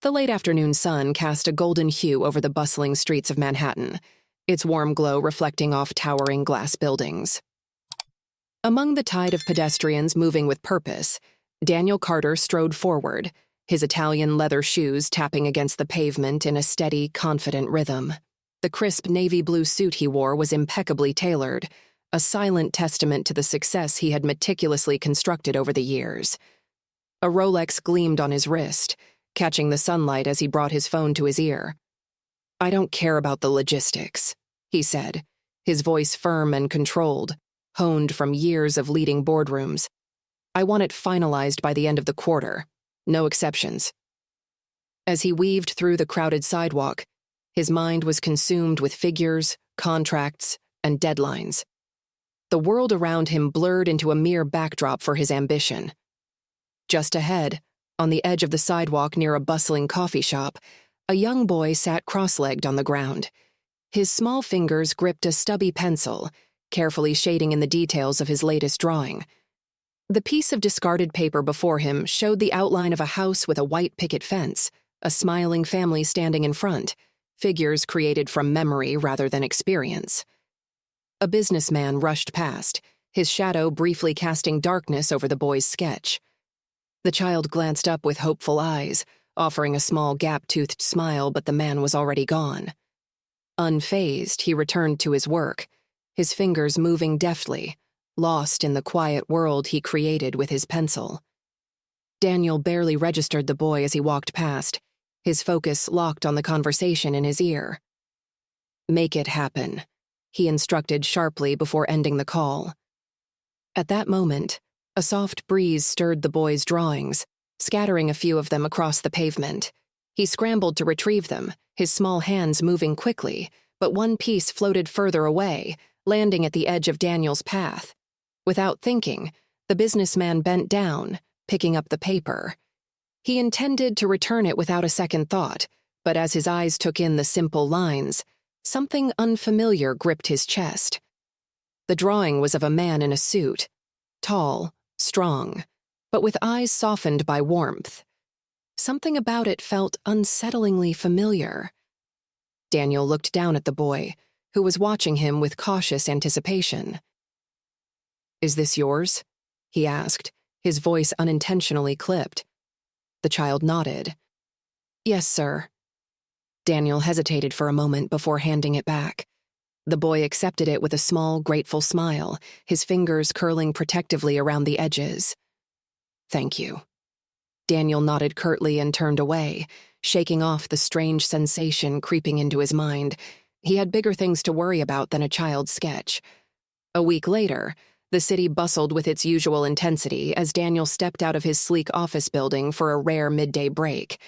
The late afternoon sun cast a golden hue over the bustling streets of Manhattan, its warm glow reflecting off towering glass buildings. Among the tide of pedestrians moving with purpose, Daniel Carter strode forward, his Italian leather shoes tapping against the pavement in a steady, confident rhythm. The crisp navy blue suit he wore was impeccably tailored, a silent testament to the success he had meticulously constructed over the years. A Rolex gleamed on his wrist, catching the sunlight as he brought his phone to his ear. "I don't care about the logistics," he said, his voice firm and controlled, honed from years of leading boardrooms. "I want it finalized by the end of the quarter. No exceptions." As he weaved through the crowded sidewalk, his mind was consumed with figures, contracts, and deadlines. The world around him blurred into a mere backdrop for his ambition. Just ahead, on the edge of the sidewalk near a bustling coffee shop, a young boy sat cross-legged on the ground. His small fingers gripped a stubby pencil, carefully shading in the details of his latest drawing. The piece of discarded paper before him showed the outline of a house with a white picket fence, a smiling family standing in front, figures created from memory rather than experience. A businessman rushed past, his shadow briefly casting darkness over the boy's sketch. The child glanced up with hopeful eyes, offering a small gap-toothed smile, but the man was already gone. Unfazed, he returned to his work, his fingers moving deftly, lost in the quiet world he created with his pencil. Daniel barely registered the boy as he walked past, his focus locked on the conversation in his ear. "Make it happen," he instructed sharply before ending the call. At that moment, a soft breeze stirred the boy's drawings, scattering a few of them across the pavement. He scrambled to retrieve them, his small hands moving quickly, but one piece floated further away, landing at the edge of Daniel's path. Without thinking, the businessman bent down, picking up the paper. He intended to return it without a second thought, but as his eyes took in the simple lines, something unfamiliar gripped his chest. The drawing was of a man in a suit, tall, strong, but with eyes softened by warmth. Something about it felt unsettlingly familiar. Daniel looked down at the boy, who was watching him with cautious anticipation. "Is this yours?" he asked, his voice unintentionally clipped. The child nodded. "Yes, sir." Daniel hesitated for a moment before handing it back. The boy accepted it with a small, grateful smile, his fingers curling protectively around the edges. "Thank you." Daniel nodded curtly and turned away, shaking off the strange sensation creeping into his mind. He had bigger things to worry about than a child's sketch. A week later, the city bustled with its usual intensity as Daniel stepped out of his sleek office building for a rare midday break.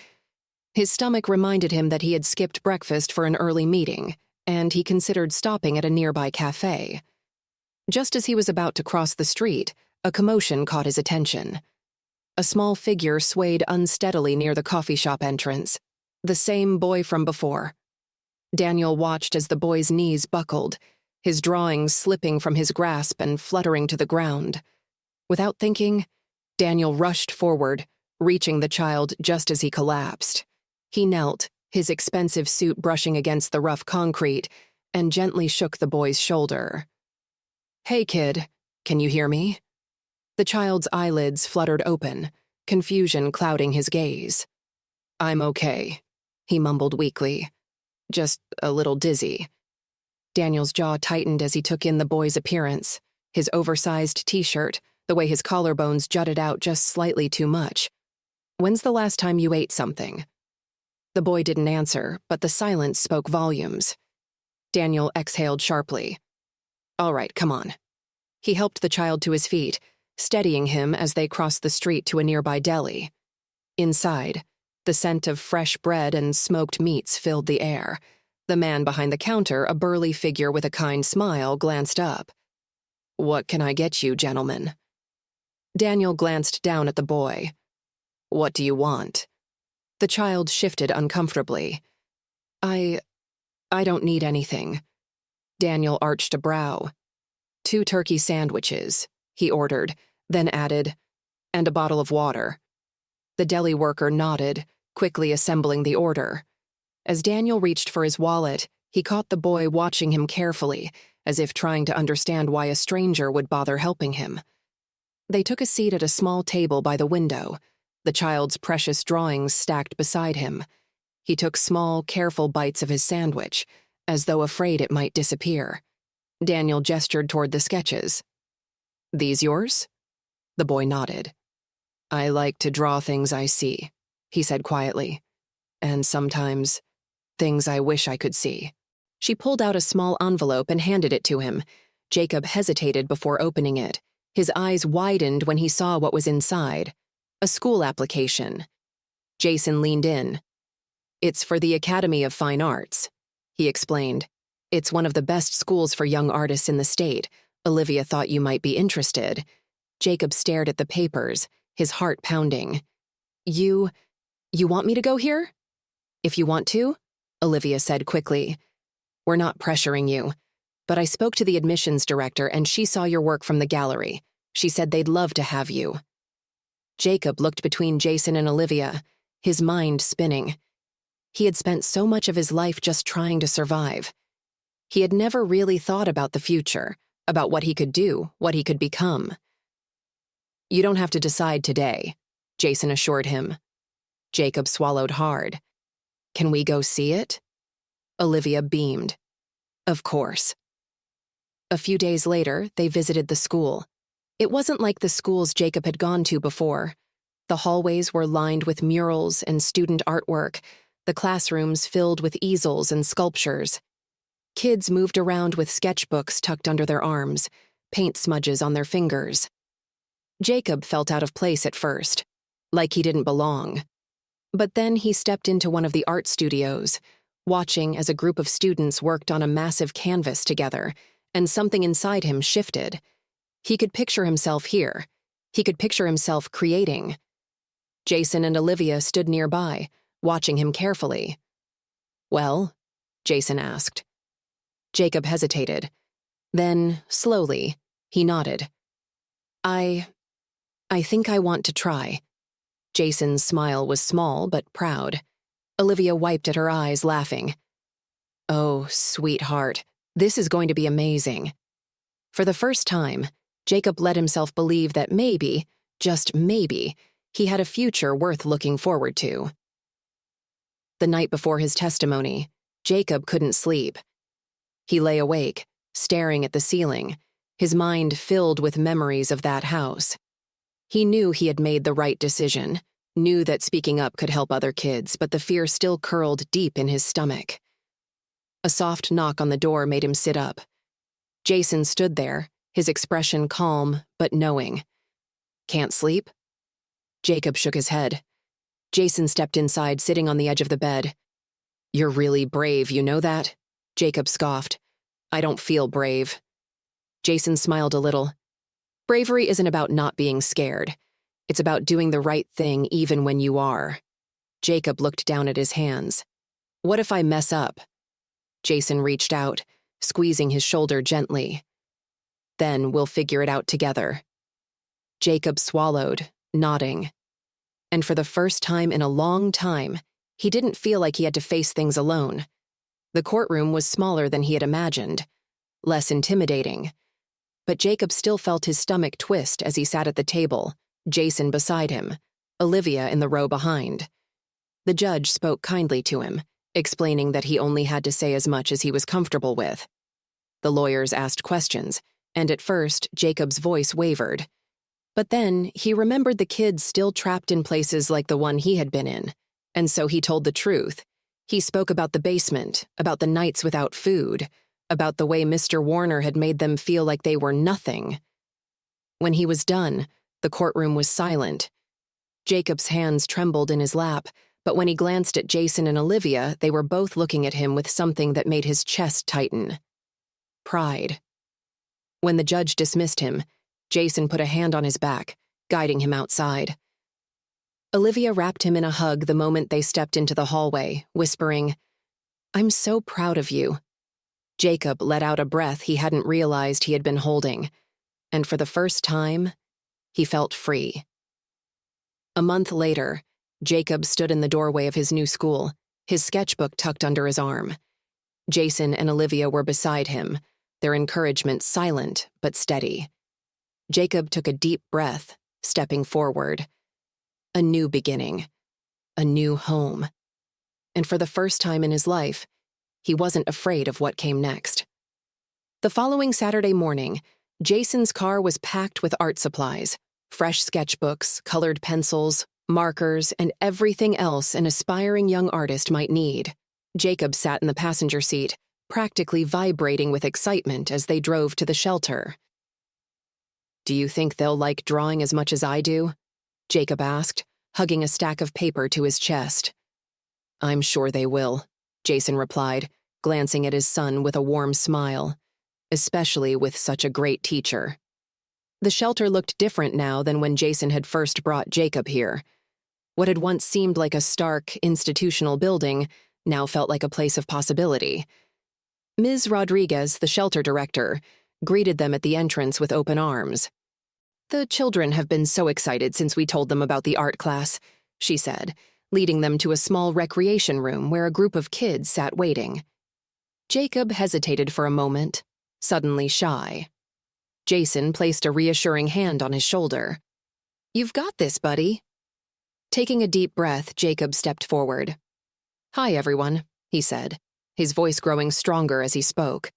His stomach reminded him that he had skipped breakfast for an early meeting, and he considered stopping at a nearby cafe. Just as he was about to cross the street, a commotion caught his attention. A small figure swayed unsteadily near the coffee shop entrance, the same boy from before. Daniel watched as the boy's knees buckled, his drawings slipping from his grasp and fluttering to the ground. Without thinking, Daniel rushed forward, reaching the child just as he collapsed. He knelt, his expensive suit brushing against the rough concrete, and gently shook the boy's shoulder. "Hey, kid, can you hear me?" The child's eyelids fluttered open, confusion clouding his gaze. "I'm okay," he mumbled weakly. "Just a little dizzy." Daniel's jaw tightened as he took in the boy's appearance, his oversized t-shirt, the way his collarbones jutted out just slightly too much. "When's the last time you ate something?" The boy didn't answer, but the silence spoke volumes. Daniel exhaled sharply. "All right, come on." He helped the child to his feet, steadying him as they crossed the street to a nearby deli. Inside, the scent of fresh bread and smoked meats filled the air. The man behind the counter, a burly figure with a kind smile, glanced up. "What can I get you, gentlemen?" Daniel glanced down at the boy. "What do you want?" The child shifted uncomfortably. I don't need anything." Daniel arched a brow. "2 turkey sandwiches," he ordered, then added, "and a bottle of water." The deli worker nodded, quickly assembling the order. As Daniel reached for his wallet, he caught the boy watching him carefully, as if trying to understand why a stranger would bother helping him. They took a seat at a small table by the window, the child's precious drawings stacked beside him. He took small, careful bites of his sandwich, as though afraid it might disappear. Daniel gestured toward the sketches. "These yours?" The boy nodded. "I like to draw things I see," he said quietly. "And sometimes, things I wish I could see." She pulled out a small envelope and handed it to him. Jacob hesitated before opening it. His eyes widened when he saw what was inside. A school application. Jason leaned in. "It's for the Academy of Fine Arts," he explained. "It's one of the best schools for young artists in the state. Olivia thought you might be interested." Jacob stared at the papers, his heart pounding. You want me to go here?" "If you want to," Olivia said quickly. "We're not pressuring you. But I spoke to the admissions director and she saw your work from the gallery. She said they'd love to have you." Jacob looked between Jason and Olivia, his mind spinning. He had spent so much of his life just trying to survive. He had never really thought about the future, about what he could do, what he could become. "You don't have to decide today," Jason assured him. Jacob swallowed hard. "Can we go see it?" Olivia beamed. "Of course." A few days later, they visited the school. It wasn't like the schools Jacob had gone to before. The hallways were lined with murals and student artwork, the classrooms filled with easels and sculptures. Kids moved around with sketchbooks tucked under their arms, paint smudges on their fingers. Jacob felt out of place at first, like he didn't belong. But then he stepped into one of the art studios, watching as a group of students worked on a massive canvas together, and something inside him shifted. He could picture himself here. He could picture himself creating. Jason and Olivia stood nearby, watching him carefully. "Well?" Jason asked. Jacob hesitated. Then, slowly, he nodded. I think I want to try." Jason's smile was small but proud. Olivia wiped at her eyes, laughing. "Oh, sweetheart, this is going to be amazing." For the first time, Jacob let himself believe that maybe, just maybe, he had a future worth looking forward to. The night before his testimony, Jacob couldn't sleep. He lay awake, staring at the ceiling, his mind filled with memories of that house. He knew he had made the right decision, knew that speaking up could help other kids, but the fear still curled deep in his stomach. A soft knock on the door made him sit up. Jason stood there, his expression calm but knowing. "Can't sleep?" Jacob shook his head. Jason stepped inside, sitting on the edge of the bed. "You're really brave, you know that?" Jacob scoffed. "I don't feel brave." Jason smiled a little. "Bravery isn't about not being scared. It's about doing the right thing even when you are." Jacob looked down at his hands. "What if I mess up?" Jason reached out, squeezing his shoulder gently. "Then we'll figure it out together." Jacob swallowed, nodding. And for the first time in a long time, he didn't feel like he had to face things alone. The courtroom was smaller than he had imagined, less intimidating. But Jacob still felt his stomach twist as he sat at the table, Jason beside him, Olivia in the row behind. The judge spoke kindly to him, explaining that he only had to say as much as he was comfortable with. The lawyers asked questions, and at first, Jacob's voice wavered. But then, he remembered the kids still trapped in places like the one he had been in, and so he told the truth. He spoke about the basement, about the nights without food, about the way Mr. Warner had made them feel like they were nothing. When he was done, the courtroom was silent. Jacob's hands trembled in his lap, but when he glanced at Jason and Olivia, they were both looking at him with something that made his chest tighten. Pride. When the judge dismissed him, Jason put a hand on his back, guiding him outside. Olivia wrapped him in a hug the moment they stepped into the hallway, whispering, "I'm so proud of you." Jacob let out a breath he hadn't realized he had been holding, and for the first time, he felt free. A month later, Jacob stood in the doorway of his new school, his sketchbook tucked under his arm. Jason and Olivia were beside him, their encouragement silent but steady. Jacob took a deep breath, stepping forward. A new beginning. A new home. And for the first time in his life, he wasn't afraid of what came next. The following Saturday morning, Jason's car was packed with art supplies, fresh sketchbooks, colored pencils, markers, and everything else an aspiring young artist might need. Jacob sat in the passenger seat, practically vibrating with excitement as they drove to the shelter. "Do you think they'll like drawing as much as I do?" Jacob asked, hugging a stack of paper to his chest. "I'm sure they will," Jason replied, glancing at his son with a warm smile, especially with such a great teacher. The shelter looked different now than when Jason had first brought Jacob here. What had once seemed like a stark, institutional building now felt like a place of possibility. Ms. Rodriguez, the shelter director, greeted them at the entrance with open arms. "The children have been so excited since we told them about the art class," she said, leading them to a small recreation room where a group of kids sat waiting. Jacob hesitated for a moment, suddenly shy. Jason placed a reassuring hand on his shoulder. "You've got this, buddy." Taking a deep breath, Jacob stepped forward. "Hi, everyone," he said, his voice growing stronger as he spoke.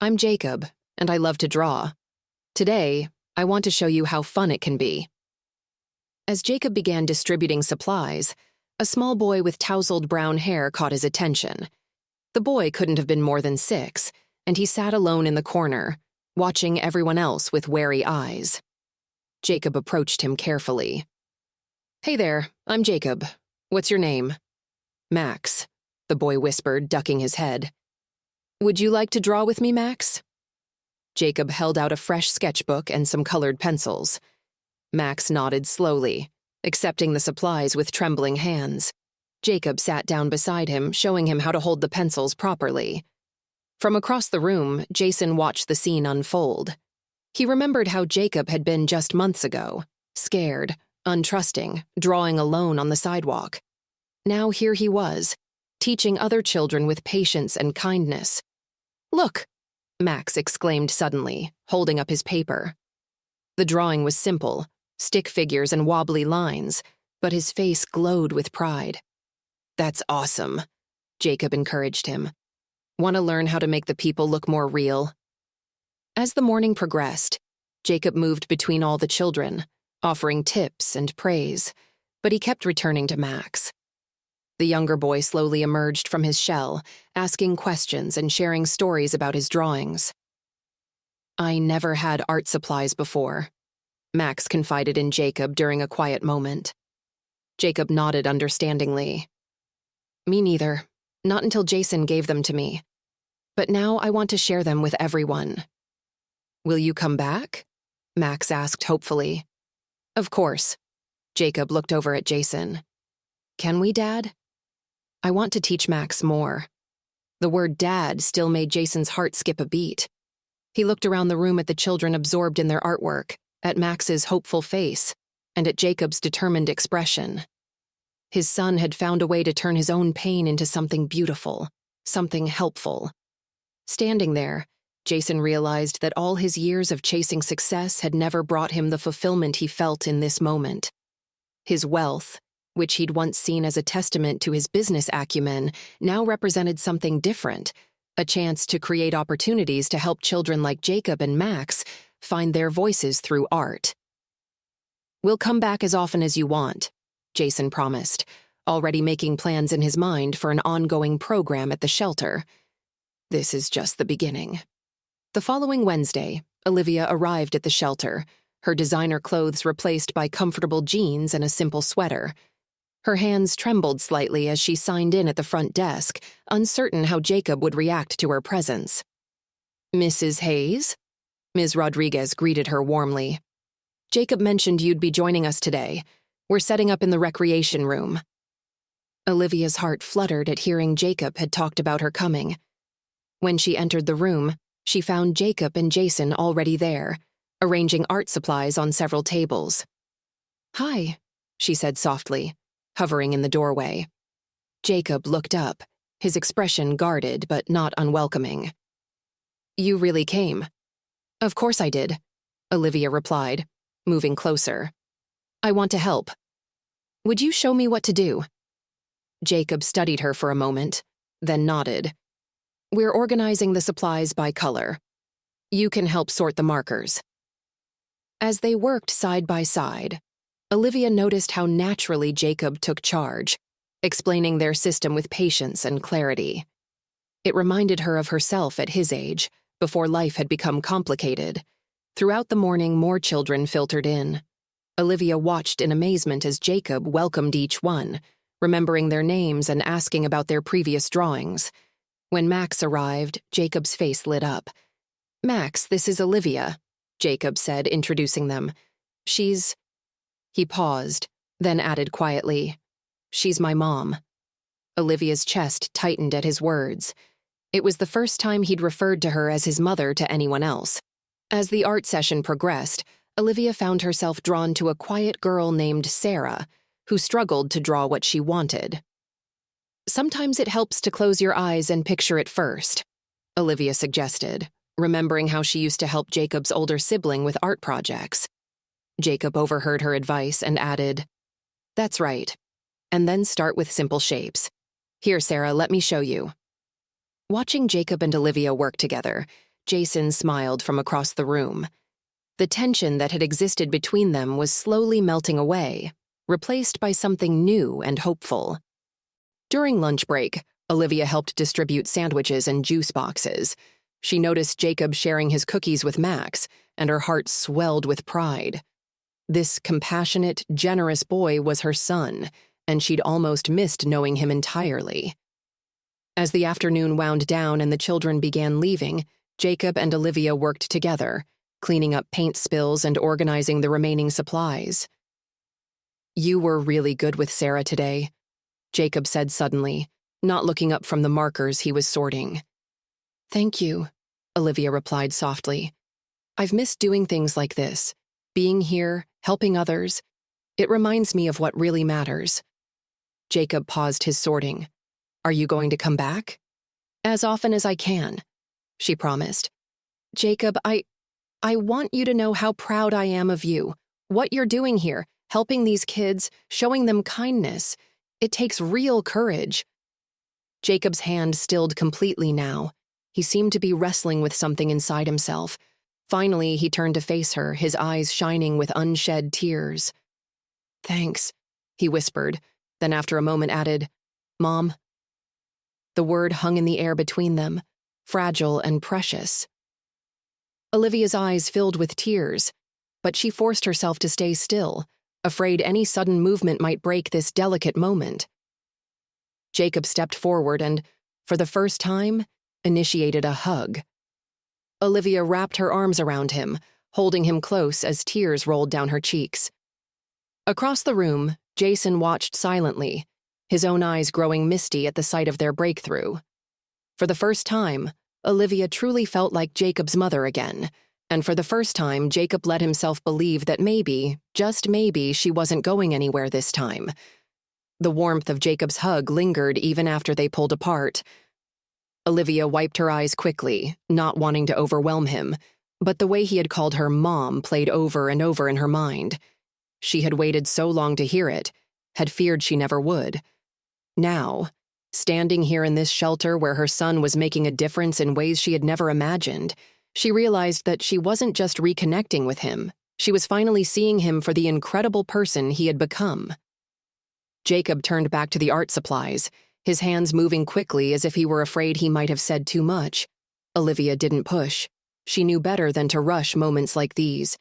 "I'm Jacob, and I love to draw. Today, I want to show you how fun it can be." As Jacob began distributing supplies, a small boy with tousled brown hair caught his attention. The boy couldn't have been more than 6, and he sat alone in the corner, watching everyone else with wary eyes. Jacob approached him carefully. "Hey there, I'm Jacob. What's your name?" "Max," the boy whispered, ducking his head. "Would you like to draw with me, Max?" Jacob held out a fresh sketchbook and some colored pencils. Max nodded slowly, accepting the supplies with trembling hands. Jacob sat down beside him, showing him how to hold the pencils properly. From across the room, Jason watched the scene unfold. He remembered how Jacob had been just months ago, scared, untrusting, drawing alone on the sidewalk. Now here he was, teaching other children with patience and kindness. "Look!" Max exclaimed suddenly, holding up his paper. The drawing was simple, stick figures and wobbly lines, but his face glowed with pride. "That's awesome," Jacob encouraged him. "Want to learn how to make the people look more real?" As the morning progressed, Jacob moved between all the children, offering tips and praise, but he kept returning to Max. The younger boy slowly emerged from his shell, asking questions and sharing stories about his drawings. "I never had art supplies before," Max confided in Jacob during a quiet moment. Jacob nodded understandingly. "Me neither. Not until Jason gave them to me. But now I want to share them with everyone." "Will you come back?" Max asked hopefully. "Of course." Jacob looked over at Jason. "Can we, Dad?" "I want to teach Max more." The word "dad" still made Jason's heart skip a beat. He looked around the room at the children absorbed in their artwork, at Max's hopeful face, and at Jacob's determined expression. His son had found a way to turn his own pain into something beautiful, something helpful. Standing there, Jason realized that all his years of chasing success had never brought him the fulfillment he felt in this moment. His wealth, which he'd once seen as a testament to his business acumen, now represented something different, a chance to create opportunities to help children like Jacob and Max find their voices through art. "We'll come back as often as you want," Jason promised, already making plans in his mind for an ongoing program at the shelter. This is just the beginning. The following Wednesday, Olivia arrived at the shelter, her designer clothes replaced by comfortable jeans and a simple sweater. Her hands trembled slightly as she signed in at the front desk, uncertain how Jacob would react to her presence. "Mrs. Hayes?" Ms. Rodriguez greeted her warmly. "Jacob mentioned you'd be joining us today. We're setting up in the recreation room." Olivia's heart fluttered at hearing Jacob had talked about her coming. When she entered the room, she found Jacob and Jason already there, arranging art supplies on several tables. "Hi," she said softly, hovering in the doorway. Jacob looked up, his expression guarded but not unwelcoming. "You really came?" "Of course I did," Olivia replied, moving closer. "I want to help. Would you show me what to do?" Jacob studied her for a moment, then nodded. "We're organizing the supplies by color. You can help sort the markers." As they worked side by side, Olivia noticed how naturally Jacob took charge, explaining their system with patience and clarity. It reminded her of herself at his age, before life had become complicated. Throughout the morning, more children filtered in. Olivia watched in amazement as Jacob welcomed each one, remembering their names and asking about their previous drawings. When Max arrived, Jacob's face lit up. "Max, this is Olivia," Jacob said, introducing them. "She's—" He paused, then added quietly, "She's my mom." Olivia's chest tightened at his words. It was the first time he'd referred to her as his mother to anyone else. As the art session progressed, Olivia found herself drawn to a quiet girl named Sarah, who struggled to draw what she wanted. "Sometimes it helps to close your eyes and picture it first," Olivia suggested, remembering how she used to help Jacob's older sibling with art projects. Jacob overheard her advice and added, "That's right. And then start with simple shapes. Here, Sarah, let me show you." Watching Jacob and Olivia work together, Jason smiled from across the room. The tension that had existed between them was slowly melting away, replaced by something new and hopeful. During lunch break, Olivia helped distribute sandwiches and juice boxes. She noticed Jacob sharing his cookies with Max, and her heart swelled with pride. This compassionate, generous boy was her son, and she'd almost missed knowing him entirely. As the afternoon wound down and the children began leaving, Jacob and Olivia worked together, cleaning up paint spills and organizing the remaining supplies. "You were really good with Sarah today," Jacob said suddenly, not looking up from the markers he was sorting. "Thank you," Olivia replied softly. "I've missed doing things like this, being here, helping others. It reminds me of what really matters." Jacob paused his sorting. "Are you going to come back?" "As often as I can," she promised. "Jacob, I want you to know how proud I am of you. What you're doing here, helping these kids, showing them kindness. It takes real courage." Jacob's hand stilled completely now. He seemed to be wrestling with something inside himself. Finally, he turned to face her, his eyes shining with unshed tears. "Thanks," he whispered, then after a moment added, "Mom." The word hung in the air between them, fragile and precious. Olivia's eyes filled with tears, but she forced herself to stay still, afraid any sudden movement might break this delicate moment. Jacob stepped forward and, for the first time, initiated a hug. Olivia wrapped her arms around him, holding him close as tears rolled down her cheeks. Across the room, Jason watched silently, his own eyes growing misty at the sight of their breakthrough. For the first time, Olivia truly felt like Jacob's mother again, and for the first time, Jacob let himself believe that maybe, just maybe, she wasn't going anywhere this time. The warmth of Jacob's hug lingered even after they pulled apart. Olivia wiped her eyes quickly, not wanting to overwhelm him, but the way he had called her mom played over and over in her mind. She had waited so long to hear it, had feared she never would. Now, standing here in this shelter where her son was making a difference in ways she had never imagined, she realized that she wasn't just reconnecting with him, she was finally seeing him for the incredible person he had become. Jacob turned back to the art supplies, his hands moving quickly as if he were afraid he might have said too much. Olivia didn't push. She knew better than to rush moments like these.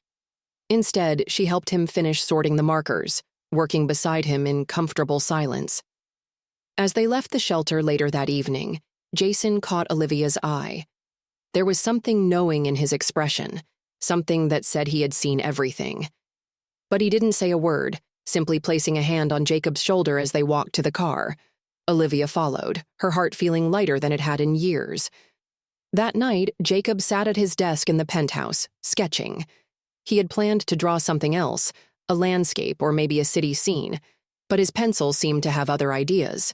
Instead, she helped him finish sorting the markers, working beside him in comfortable silence. As they left the shelter later that evening, Jason caught Olivia's eye. There was something knowing in his expression, something that said he had seen everything. But he didn't say a word, simply placing a hand on Jacob's shoulder as they walked to the car. Olivia followed, her heart feeling lighter than it had in years. That night, Jacob sat at his desk in the penthouse, sketching. He had planned to draw something else, a landscape or maybe a city scene, But his pencil seemed to have other ideas.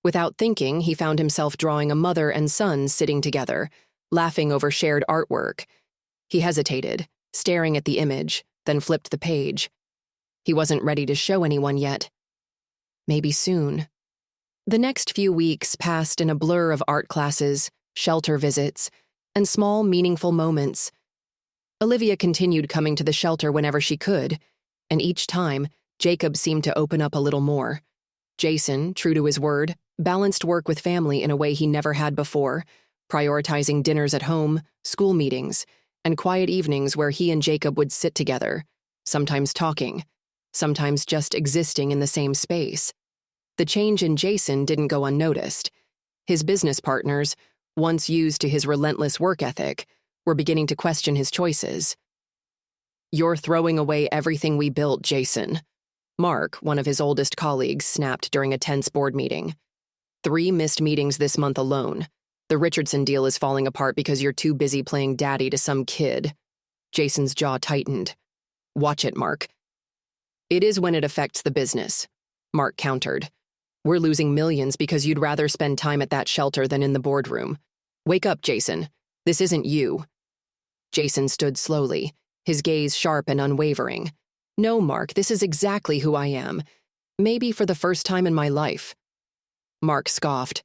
Without thinking, he found himself drawing a mother and son sitting together, laughing over shared artwork. He hesitated, staring at the image, then flipped the page. He wasn't ready to show anyone yet. Maybe soon. The next few weeks passed in a blur of art classes, shelter visits, and small, meaningful moments. Olivia continued coming to the shelter whenever she could, and each time, Jacob seemed to open up a little more. Jason, true to his word, balanced work with family in a way he never had before, prioritizing dinners at home, school meetings, and quiet evenings where he and Jacob would sit together, sometimes talking, sometimes just existing in the same space. The change in Jason didn't go unnoticed. His business partners, once used to his relentless work ethic, were beginning to question his choices. "You're throwing away everything we built, Jason," Mark, one of his oldest colleagues, snapped during a tense board meeting. 3 missed meetings this month alone. The Richardson deal is falling apart because you're too busy playing daddy to some kid. Jason's jaw tightened. "Watch it, Mark." "It is when it affects the business," Mark countered. "We're losing millions because you'd rather spend time at that shelter than in the boardroom. Wake up, Jason. This isn't you." Jason stood slowly, his gaze sharp and unwavering. "No, Mark, this is exactly who I am. Maybe for the first time in my life." Mark scoffed.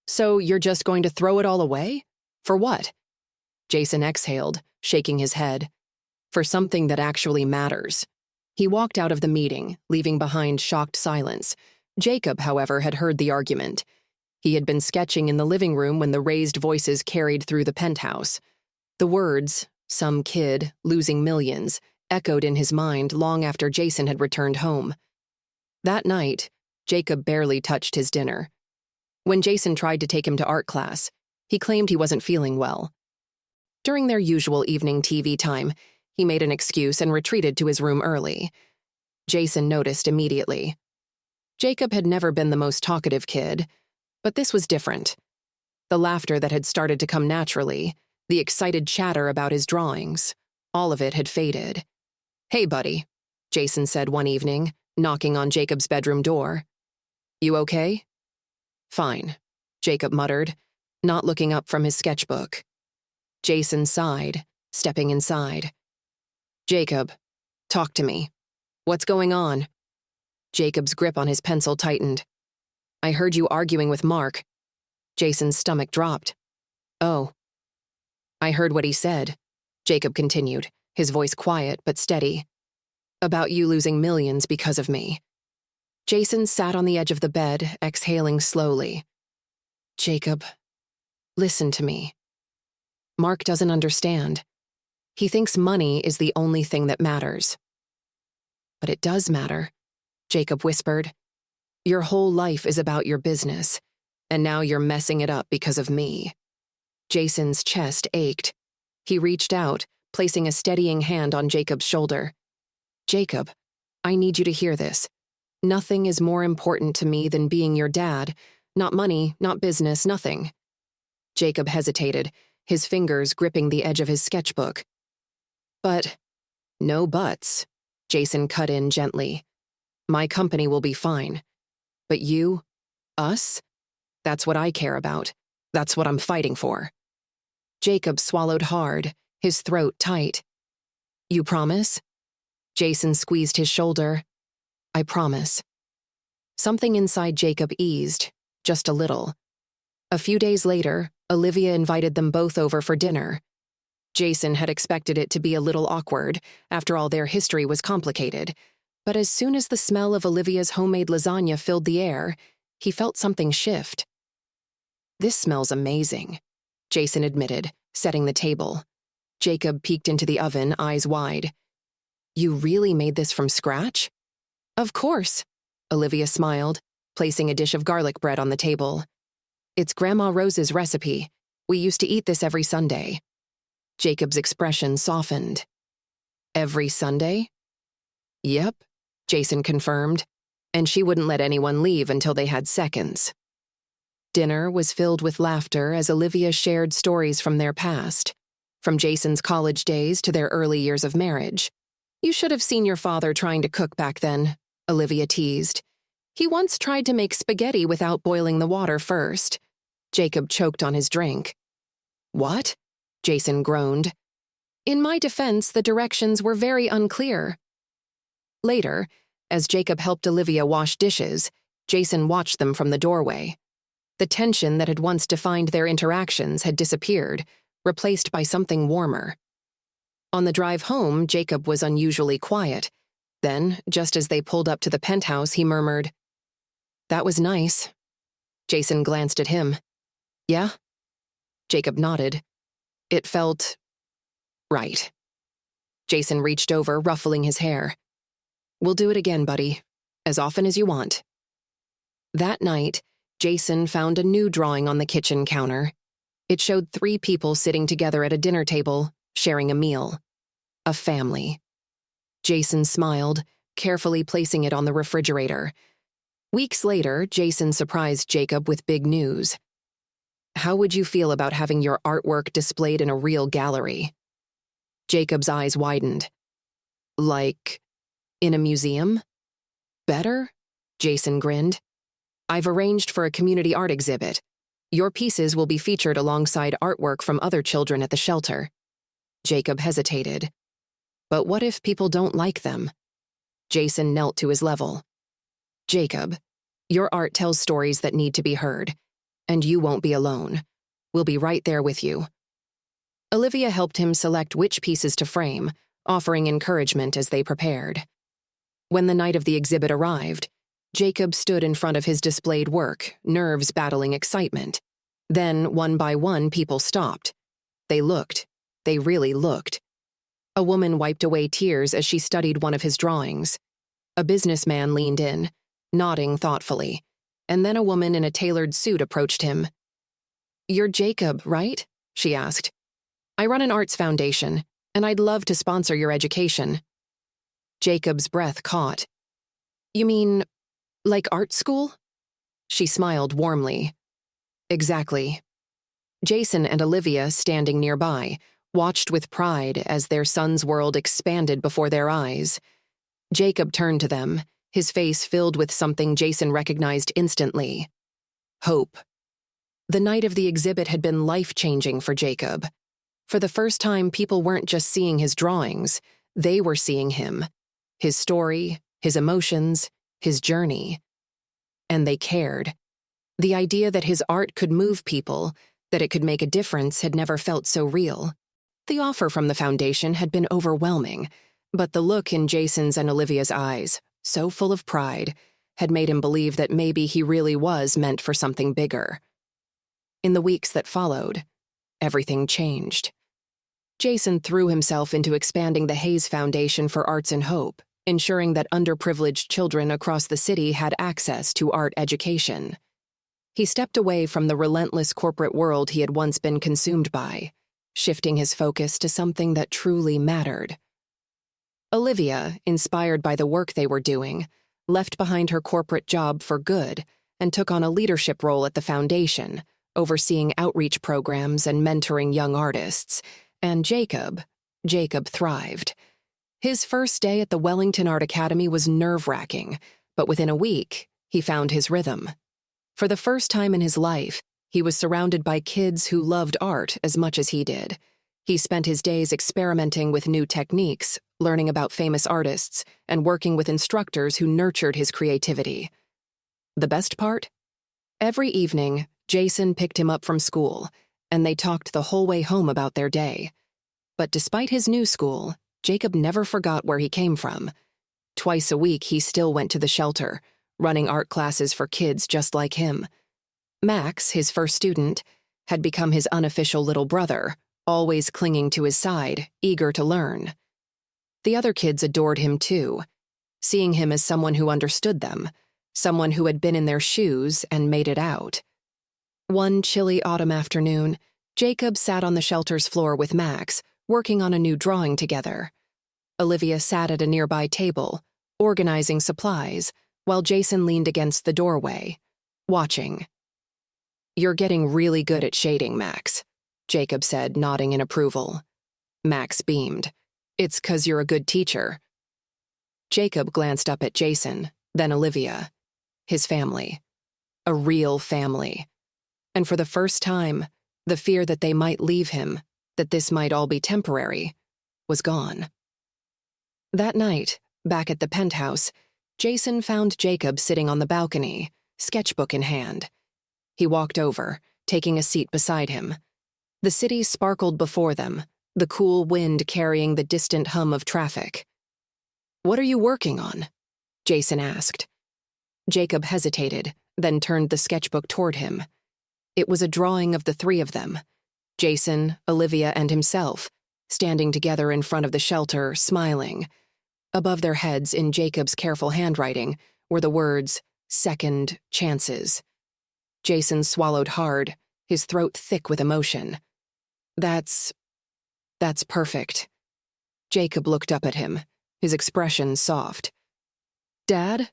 "So you're just going to throw it all away? For what?" Jason exhaled, shaking his head. "For something that actually matters." He walked out of the meeting, leaving behind shocked silence. Jacob, however, had heard the argument. He had been sketching in the living room when the raised voices carried through the penthouse. The words, "some kid, losing millions," echoed in his mind long after Jason had returned home. That night, Jacob barely touched his dinner. When Jason tried to take him to art class, he claimed he wasn't feeling well. During their usual evening TV time, he made an excuse and retreated to his room early. Jason noticed immediately. Jacob had never been the most talkative kid, but this was different. The laughter that had started to come naturally, the excited chatter about his drawings, all of it had faded. "Hey, buddy," Jason said one evening, knocking on Jacob's bedroom door. "You okay?" "Fine," Jacob muttered, not looking up from his sketchbook. Jason sighed, stepping inside. "Jacob, talk to me. What's going on?" Jacob's grip on his pencil tightened. "I heard you arguing with Mark." Jason's stomach dropped. "Oh." "I heard what he said," Jacob continued, his voice quiet but steady. "About you losing millions because of me." Jason sat on the edge of the bed, exhaling slowly. "Jacob, listen to me. Mark doesn't understand. He thinks money is the only thing that matters." "But it does matter," Jacob whispered. "Your whole life is about your business, and now you're messing it up because of me." Jason's chest ached. He reached out, placing a steadying hand on Jacob's shoulder. "Jacob, I need you to hear this. Nothing is more important to me than being your dad. Not money, not business, nothing." Jacob hesitated, his fingers gripping the edge of his sketchbook. "But—" "No buts," Jason cut in gently. "My company will be fine. But you, us, that's what I care about. That's what I'm fighting for." Jacob swallowed hard, his throat tight. "You promise?" Jason squeezed his shoulder. "I promise." Something inside Jacob eased, just a little. A few days later, Olivia invited them both over for dinner. Jason had expected it to be a little awkward, after all their history was complicated, but as soon as the smell of Olivia's homemade lasagna filled the air, he felt something shift. "This smells amazing," Jason admitted, setting the table. Jacob peeked into the oven, eyes wide. "You really made this from scratch?" "Of course," Olivia smiled, placing a dish of garlic bread on the table. "It's Grandma Rose's recipe. We used to eat this every Sunday." Jacob's expression softened. "Every Sunday?" "Yep," Jason confirmed, and she wouldn't let anyone leave until they had seconds. Dinner was filled with laughter as Olivia shared stories from their past, from Jason's college days to their early years of marriage. "You should have seen your father trying to cook back then," Olivia teased. He once tried to make spaghetti without boiling the water first. Jacob choked on his drink. What? Jason groaned. In my defense, the directions were very unclear. Later, as Jacob helped Olivia wash dishes, Jason watched them from the doorway. The tension that had once defined their interactions had disappeared, replaced by something warmer. On the drive home, Jacob was unusually quiet. Then, just as they pulled up to the penthouse, he murmured, "That was nice." Jason glanced at him. "Yeah?" Jacob nodded. It felt right. Jason reached over, ruffling his hair. "We'll do it again, buddy. As often as you want." That night, Jason found a new drawing on the kitchen counter. It showed 3 people sitting together at a dinner table, sharing a meal. A family. Jason smiled, carefully placing it on the refrigerator. Weeks later, Jason surprised Jacob with big news. "How would you feel about having your artwork displayed in a real gallery?" Jacob's eyes widened. "Like, in a museum?" "Better?" Jason grinned. "I've arranged for a community art exhibit. Your pieces will be featured alongside artwork from other children at the shelter." Jacob hesitated. "But what if people don't like them?" Jason knelt to his level. "Jacob, your art tells stories that need to be heard, and you won't be alone. We'll be right there with you." Olivia helped him select which pieces to frame, offering encouragement as they prepared. When the night of the exhibit arrived, Jacob stood in front of his displayed work, nerves battling excitement. Then, one by one, people stopped. They looked. They really looked. A woman wiped away tears as she studied one of his drawings. A businessman leaned in, nodding thoughtfully, and then a woman in a tailored suit approached him. "You're Jacob, right?" she asked. "I run an arts foundation, and I'd love to sponsor your education." Jacob's breath caught. "You mean, like art school?" She smiled warmly. "Exactly." Jason and Olivia, standing nearby, watched with pride as their son's world expanded before their eyes. Jacob turned to them, his face filled with something Jason recognized instantly. Hope. The night of the exhibit had been life-changing for Jacob. For the first time, people weren't just seeing his drawings, they were seeing him. His story, his emotions, his journey. And they cared. The idea that his art could move people, that it could make a difference, had never felt so real. The offer from the foundation had been overwhelming, but the look in Jason's and Olivia's eyes, so full of pride, had made him believe that maybe he really was meant for something bigger. In the weeks that followed, everything changed. Jason threw himself into expanding the Hayes Foundation for Arts and Hope, ensuring that underprivileged children across the city had access to art education. He stepped away from the relentless corporate world he had once been consumed by, shifting his focus to something that truly mattered. Olivia, inspired by the work they were doing, left behind her corporate job for good and took on a leadership role at the foundation, overseeing outreach programs and mentoring young artists. And Jacob thrived. His first day at the Wellington Art Academy was nerve-wracking, but within a week, he found his rhythm. For the first time in his life, he was surrounded by kids who loved art as much as he did. He spent his days experimenting with new techniques, learning about famous artists, and working with instructors who nurtured his creativity. The best part? Every evening, Jason picked him up from school, and they talked the whole way home about their day. But despite his new school, Jacob never forgot where he came from. Twice a week, he still went to the shelter, running art classes for kids just like him. Max, his first student, had become his unofficial little brother, always clinging to his side, eager to learn. The other kids adored him too, seeing him as someone who understood them, someone who had been in their shoes and made it out. One chilly autumn afternoon, Jacob sat on the shelter's floor with Max, working on a new drawing together. Olivia sat at a nearby table, organizing supplies, while Jason leaned against the doorway, watching. "You're getting really good at shading, Max," Jacob said, nodding in approval. Max beamed. "It's 'cause you're a good teacher." Jacob glanced up at Jason, then Olivia. his family. A real family. And for the first time, the fear that they might leave him, that this might all be temporary, was gone. That night, back at the penthouse, Jason found Jacob sitting on the balcony, sketchbook in hand. He walked over, taking a seat beside him. The city sparkled before them, the cool wind carrying the distant hum of traffic. "What are you working on?" Jason asked. Jacob hesitated, then turned the sketchbook toward him. It was a drawing of the three of them, Jason, Olivia, and himself, standing together in front of the shelter, smiling. Above their heads, in Jacob's careful handwriting, were the words, "Second chances." Jason swallowed hard, his throat thick with emotion. That's perfect." Jacob looked up at him, his expression soft. "Dad?"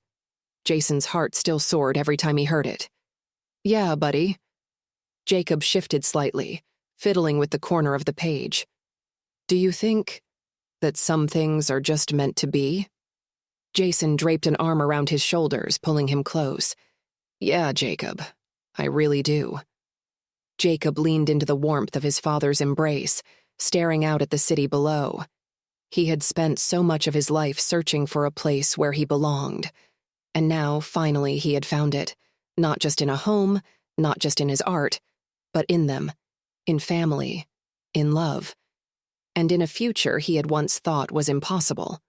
Jason's heart still soared every time he heard it. "Yeah, buddy." Jacob shifted slightly, fiddling with the corner of the page. "Do you think that some things are just meant to be?" Jason draped an arm around his shoulders, pulling him close. "Yeah, Jacob, I really do." Jacob leaned into the warmth of his father's embrace, staring out at the city below. He had spent so much of his life searching for a place where he belonged. And now, finally, he had found it, not just in a home, not just in his art, but in them, in family, in love, and in a future he had once thought was impossible.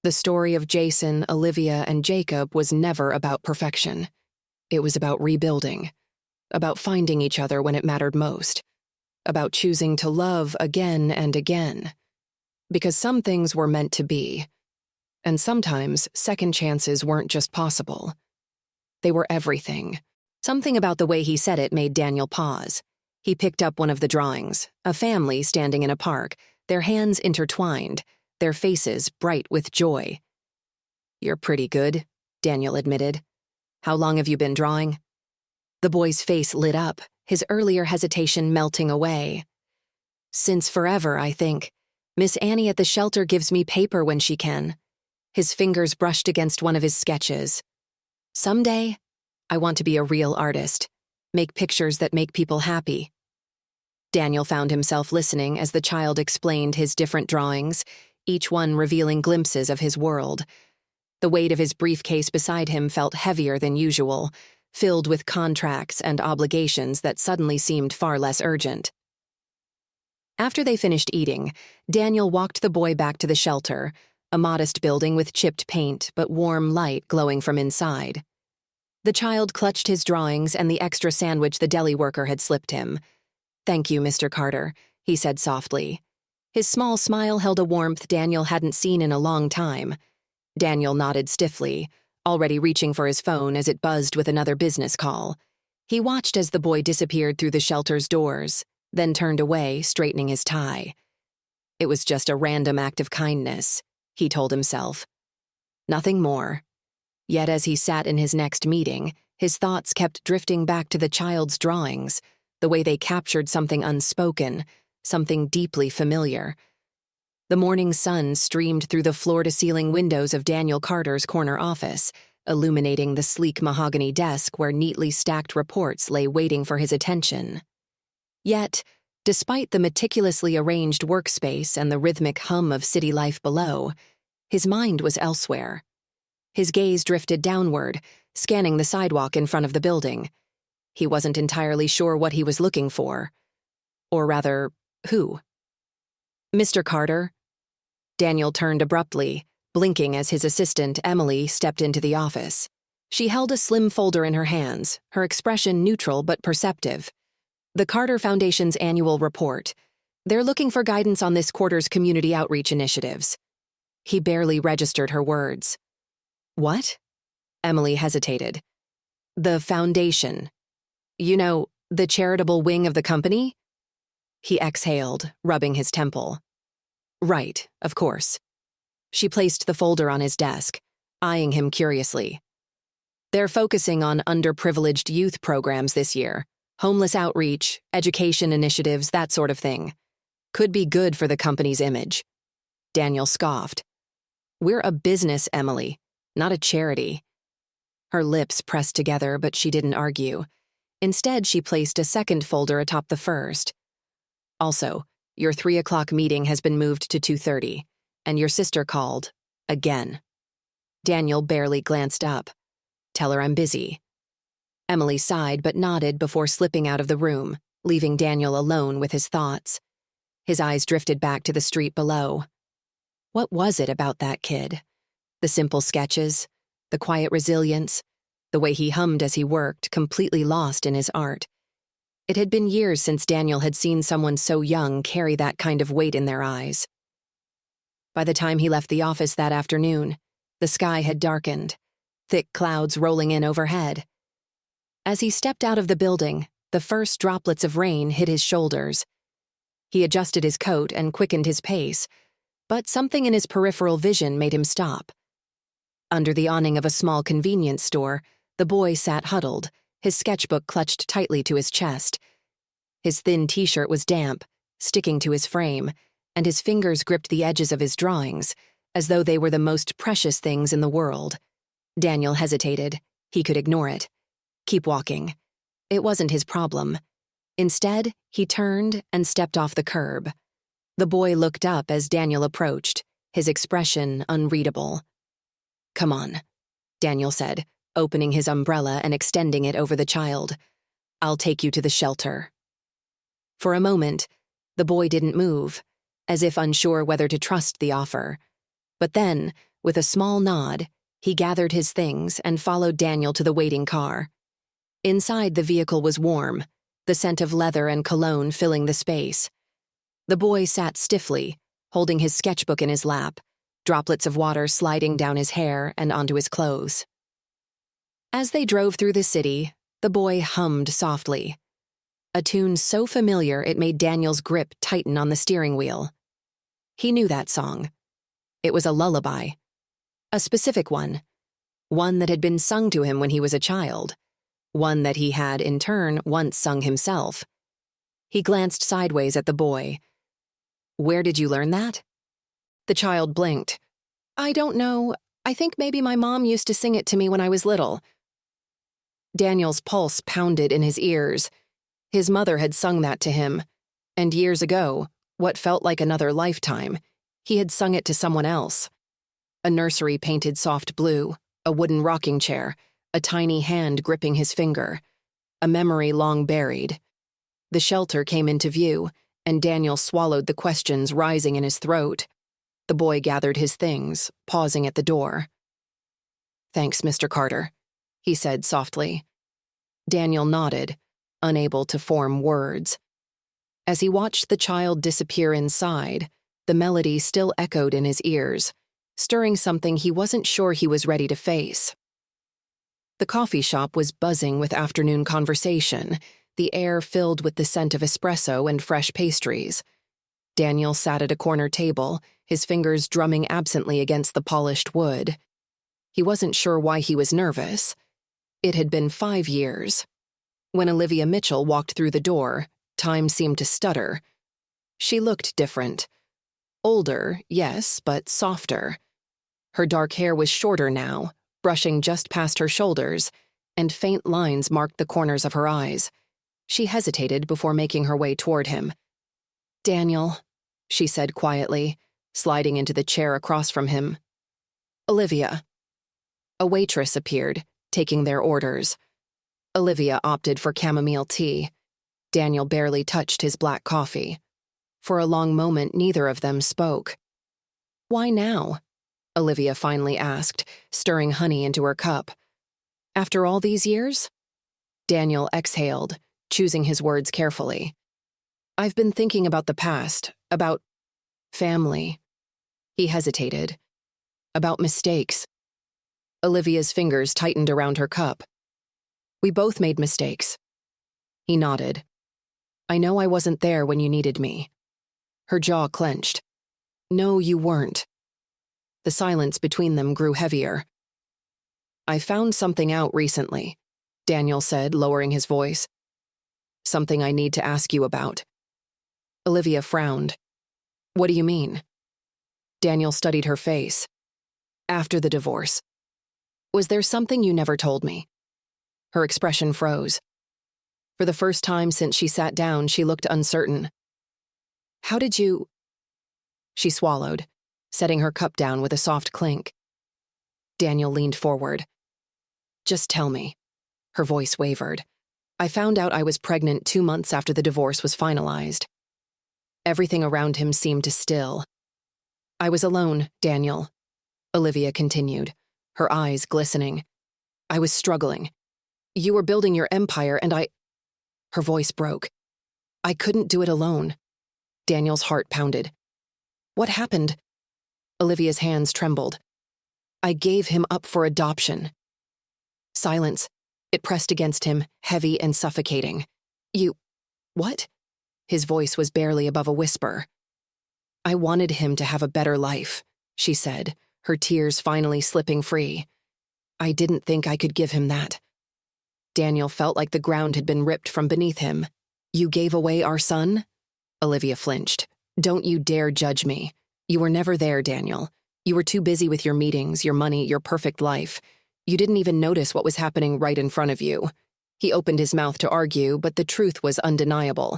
The story of Jason, Olivia, and Jacob was never about perfection. It was about rebuilding, about finding each other when it mattered most, about choosing to love again and again. Because some things were meant to be, and sometimes second chances weren't just possible. They were everything. Something about the way he said it made Daniel pause. He picked up one of the drawings, a family standing in a park, their hands intertwined, their faces bright with joy. "You're pretty good," Daniel admitted. "How long have you been drawing?" The boy's face lit up, his earlier hesitation melting away. "Since forever, I think. Miss Annie at the shelter gives me paper when she can." His fingers brushed against one of his sketches. "Someday, I want to be a real artist, make pictures that make people happy." Daniel found himself listening as the child explained his different drawings, each one revealing glimpses of his world. The weight of his briefcase beside him felt heavier than usual, filled with contracts and obligations that suddenly seemed far less urgent. After they finished eating, Daniel walked the boy back to the shelter, a modest building with chipped paint but warm light glowing from inside. The child clutched his drawings and the extra sandwich the deli worker had slipped him. "Thank you, Mr. Carter," he said softly. His small smile held a warmth Daniel hadn't seen in a long time. Daniel nodded stiffly, already reaching for his phone as it buzzed with another business call. He watched as the boy disappeared through the shelter's doors, then turned away, straightening his tie. It was just a random act of kindness, he told himself. Nothing more. Yet as he sat in his next meeting, his thoughts kept drifting back to the child's drawings, the way they captured something unspoken, something deeply familiar. The morning sun streamed through the floor-to-ceiling windows of Daniel Carter's corner office, illuminating the sleek mahogany desk where neatly stacked reports lay waiting for his attention. Yet, despite the meticulously arranged workspace and the rhythmic hum of city life below, his mind was elsewhere. His gaze drifted downward, scanning the sidewalk in front of the building. He wasn't entirely sure what he was looking for. Or rather, who? "Mr. Carter?" Daniel turned abruptly, blinking as his assistant, Emily, stepped into the office. She held a slim folder in her hands, her expression neutral but perceptive. "The Carter Foundation's annual report. They're looking for guidance on this quarter's community outreach initiatives." He barely registered her words. "What?" Emily hesitated. "The foundation. You know, the charitable wing of the company?" He exhaled, rubbing his temple. "Right, of course." She placed the folder on his desk, eyeing him curiously. "They're focusing on underprivileged youth programs this year. Homeless outreach, education initiatives, that sort of thing. Could be good for the company's image." Daniel scoffed. "We're a business, Emily, not a charity." Her lips pressed together, but she didn't argue. Instead, she placed a second folder atop the first. Also, your 3 o'clock meeting has been moved to 2:30, and your sister called. Again. Daniel barely glanced up. Tell her I'm busy. Emily sighed but nodded before slipping out of the room, leaving Daniel alone with his thoughts. His eyes drifted back to the street below. What was it about that kid? The simple sketches, the quiet resilience, the way he hummed as he worked, completely lost in his art. It had been years since Daniel had seen someone so young carry that kind of weight in their eyes. By the time he left the office that afternoon, the sky had darkened, thick clouds rolling in overhead. As he stepped out of the building, the first droplets of rain hit his shoulders. He adjusted his coat and quickened his pace, but something in his peripheral vision made him stop. Under the awning of a small convenience store, the boy sat huddled, his sketchbook clutched tightly to his chest. His thin t-shirt was damp, sticking to his frame, and his fingers gripped the edges of his drawings, as though they were the most precious things in the world. Daniel hesitated. He could ignore it. Keep walking. It wasn't his problem. Instead, he turned and stepped off the curb. The boy looked up as Daniel approached, his expression unreadable. Come on, Daniel said, opening his umbrella and extending it over the child. I'll take you to the shelter. For a moment, the boy didn't move, as if unsure whether to trust the offer. But then, with a small nod, he gathered his things and followed Daniel to the waiting car. Inside, the vehicle was warm, the scent of leather and cologne filling the space. The boy sat stiffly, holding his sketchbook in his lap, droplets of water sliding down his hair and onto his clothes. As they drove through the city, the boy hummed softly, a tune so familiar it made Daniel's grip tighten on the steering wheel. He knew that song. It was a lullaby. A specific one that had been sung to him when he was a child, one that he had, in turn, once sung himself. He glanced sideways at the boy. Where did you learn that? The child blinked. I don't know. I think maybe my mom used to sing it to me when I was little. Daniel's pulse pounded in his ears. His mother had sung that to him, and years ago, what felt like another lifetime, he had sung it to someone else. A nursery painted soft blue, a wooden rocking chair, a tiny hand gripping his finger, a memory long buried. The shelter came into view, and Daniel swallowed the questions rising in his throat. The boy gathered his things, pausing at the door. Thanks, Mr. Carter, he said softly. Daniel nodded, unable to form words. As he watched the child disappear inside, the melody still echoed in his ears, stirring something he wasn't sure he was ready to face. The coffee shop was buzzing with afternoon conversation, the air filled with the scent of espresso and fresh pastries. Daniel sat at a corner table, his fingers drumming absently against the polished wood. He wasn't sure why he was nervous. It had been 5 years. When Olivia Mitchell walked through the door, time seemed to stutter. She looked different. Older, yes, but softer. Her dark hair was shorter now, brushing just past her shoulders, and faint lines marked the corners of her eyes. She hesitated before making her way toward him. Daniel, she said quietly, sliding into the chair across from him. Olivia. A waitress appeared, taking their orders. Olivia opted for chamomile tea. Daniel barely touched his black coffee. For a long moment, neither of them spoke. Why now? Olivia finally asked, stirring honey into her cup. After all these years? Daniel exhaled, choosing his words carefully. I've been thinking about the past, about family. He hesitated. About mistakes. Olivia's fingers tightened around her cup. We both made mistakes. He nodded. I know I wasn't there when you needed me. Her jaw clenched. No, you weren't. The silence between them grew heavier. I found something out recently, Daniel said, lowering his voice. Something I need to ask you about. Olivia frowned. What do you mean? Daniel studied her face. After the divorce. Was there something you never told me? Her expression froze. For the first time since she sat down, she looked uncertain. How did you... She swallowed, setting her cup down with a soft clink. Daniel leaned forward. Just tell me. Her voice wavered. I found out I was pregnant 2 months after the divorce was finalized. Everything around him seemed to still. I was alone, Daniel, Olivia continued, her eyes glistening. I was struggling. You were building your empire and I... Her voice broke. I couldn't do it alone. Daniel's heart pounded. What happened? Olivia's hands trembled. I gave him up for adoption. Silence. It pressed against him, heavy and suffocating. You... What? His voice was barely above a whisper. I wanted him to have a better life, she said, her tears finally slipping free. I didn't think I could give him that. Daniel felt like the ground had been ripped from beneath him. You gave away our son? Olivia flinched. Don't you dare judge me. You were never there, Daniel. You were too busy with your meetings, your money, your perfect life. You didn't even notice what was happening right in front of you. He opened his mouth to argue, but the truth was undeniable.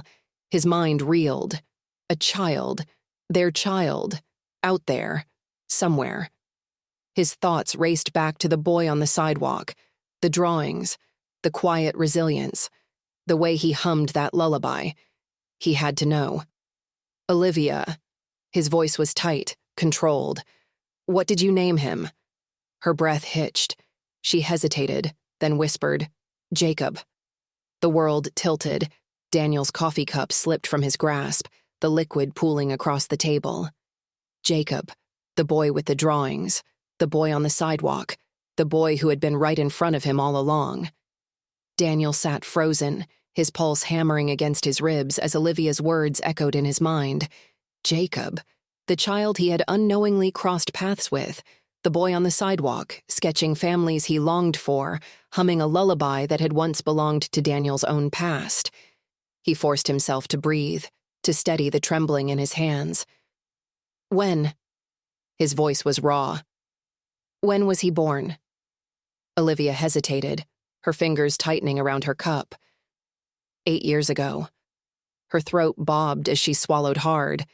His mind reeled. A child. Their child. Out there. Somewhere. His thoughts raced back to the boy on the sidewalk, the drawings, the quiet resilience, the way he hummed that lullaby. He had to know. Olivia. His voice was tight, controlled. What did you name him? Her breath hitched. She hesitated, then whispered, Jacob. The world tilted. Daniel's coffee cup slipped from his grasp, the liquid pooling across the table. Jacob, the boy with the drawings, the boy on the sidewalk, the boy who had been right in front of him all along. Daniel sat frozen, his pulse hammering against his ribs as Olivia's words echoed in his mind. Jacob, the child he had unknowingly crossed paths with, the boy on the sidewalk, sketching families he longed for, humming a lullaby that had once belonged to Daniel's own past. He forced himself to breathe, to steady the trembling in his hands. When? His voice was raw. When was he born? Olivia hesitated, her fingers tightening around her cup. 8 years ago. Her throat bobbed as she swallowed hard.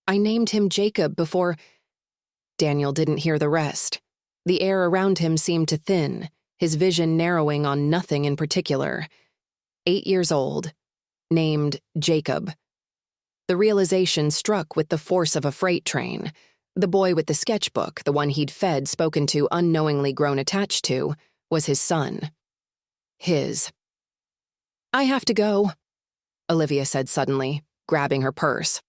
I named him Jacob before... Daniel didn't hear the rest. The air around him seemed to thin, his vision narrowing on nothing in particular. 8 years old. Named Jacob. The realization struck with the force of a freight train. The boy with the sketchbook, the one he'd fed, spoken to, unknowingly grown attached to, was his son. His. I have to go, Olivia said suddenly, grabbing her purse.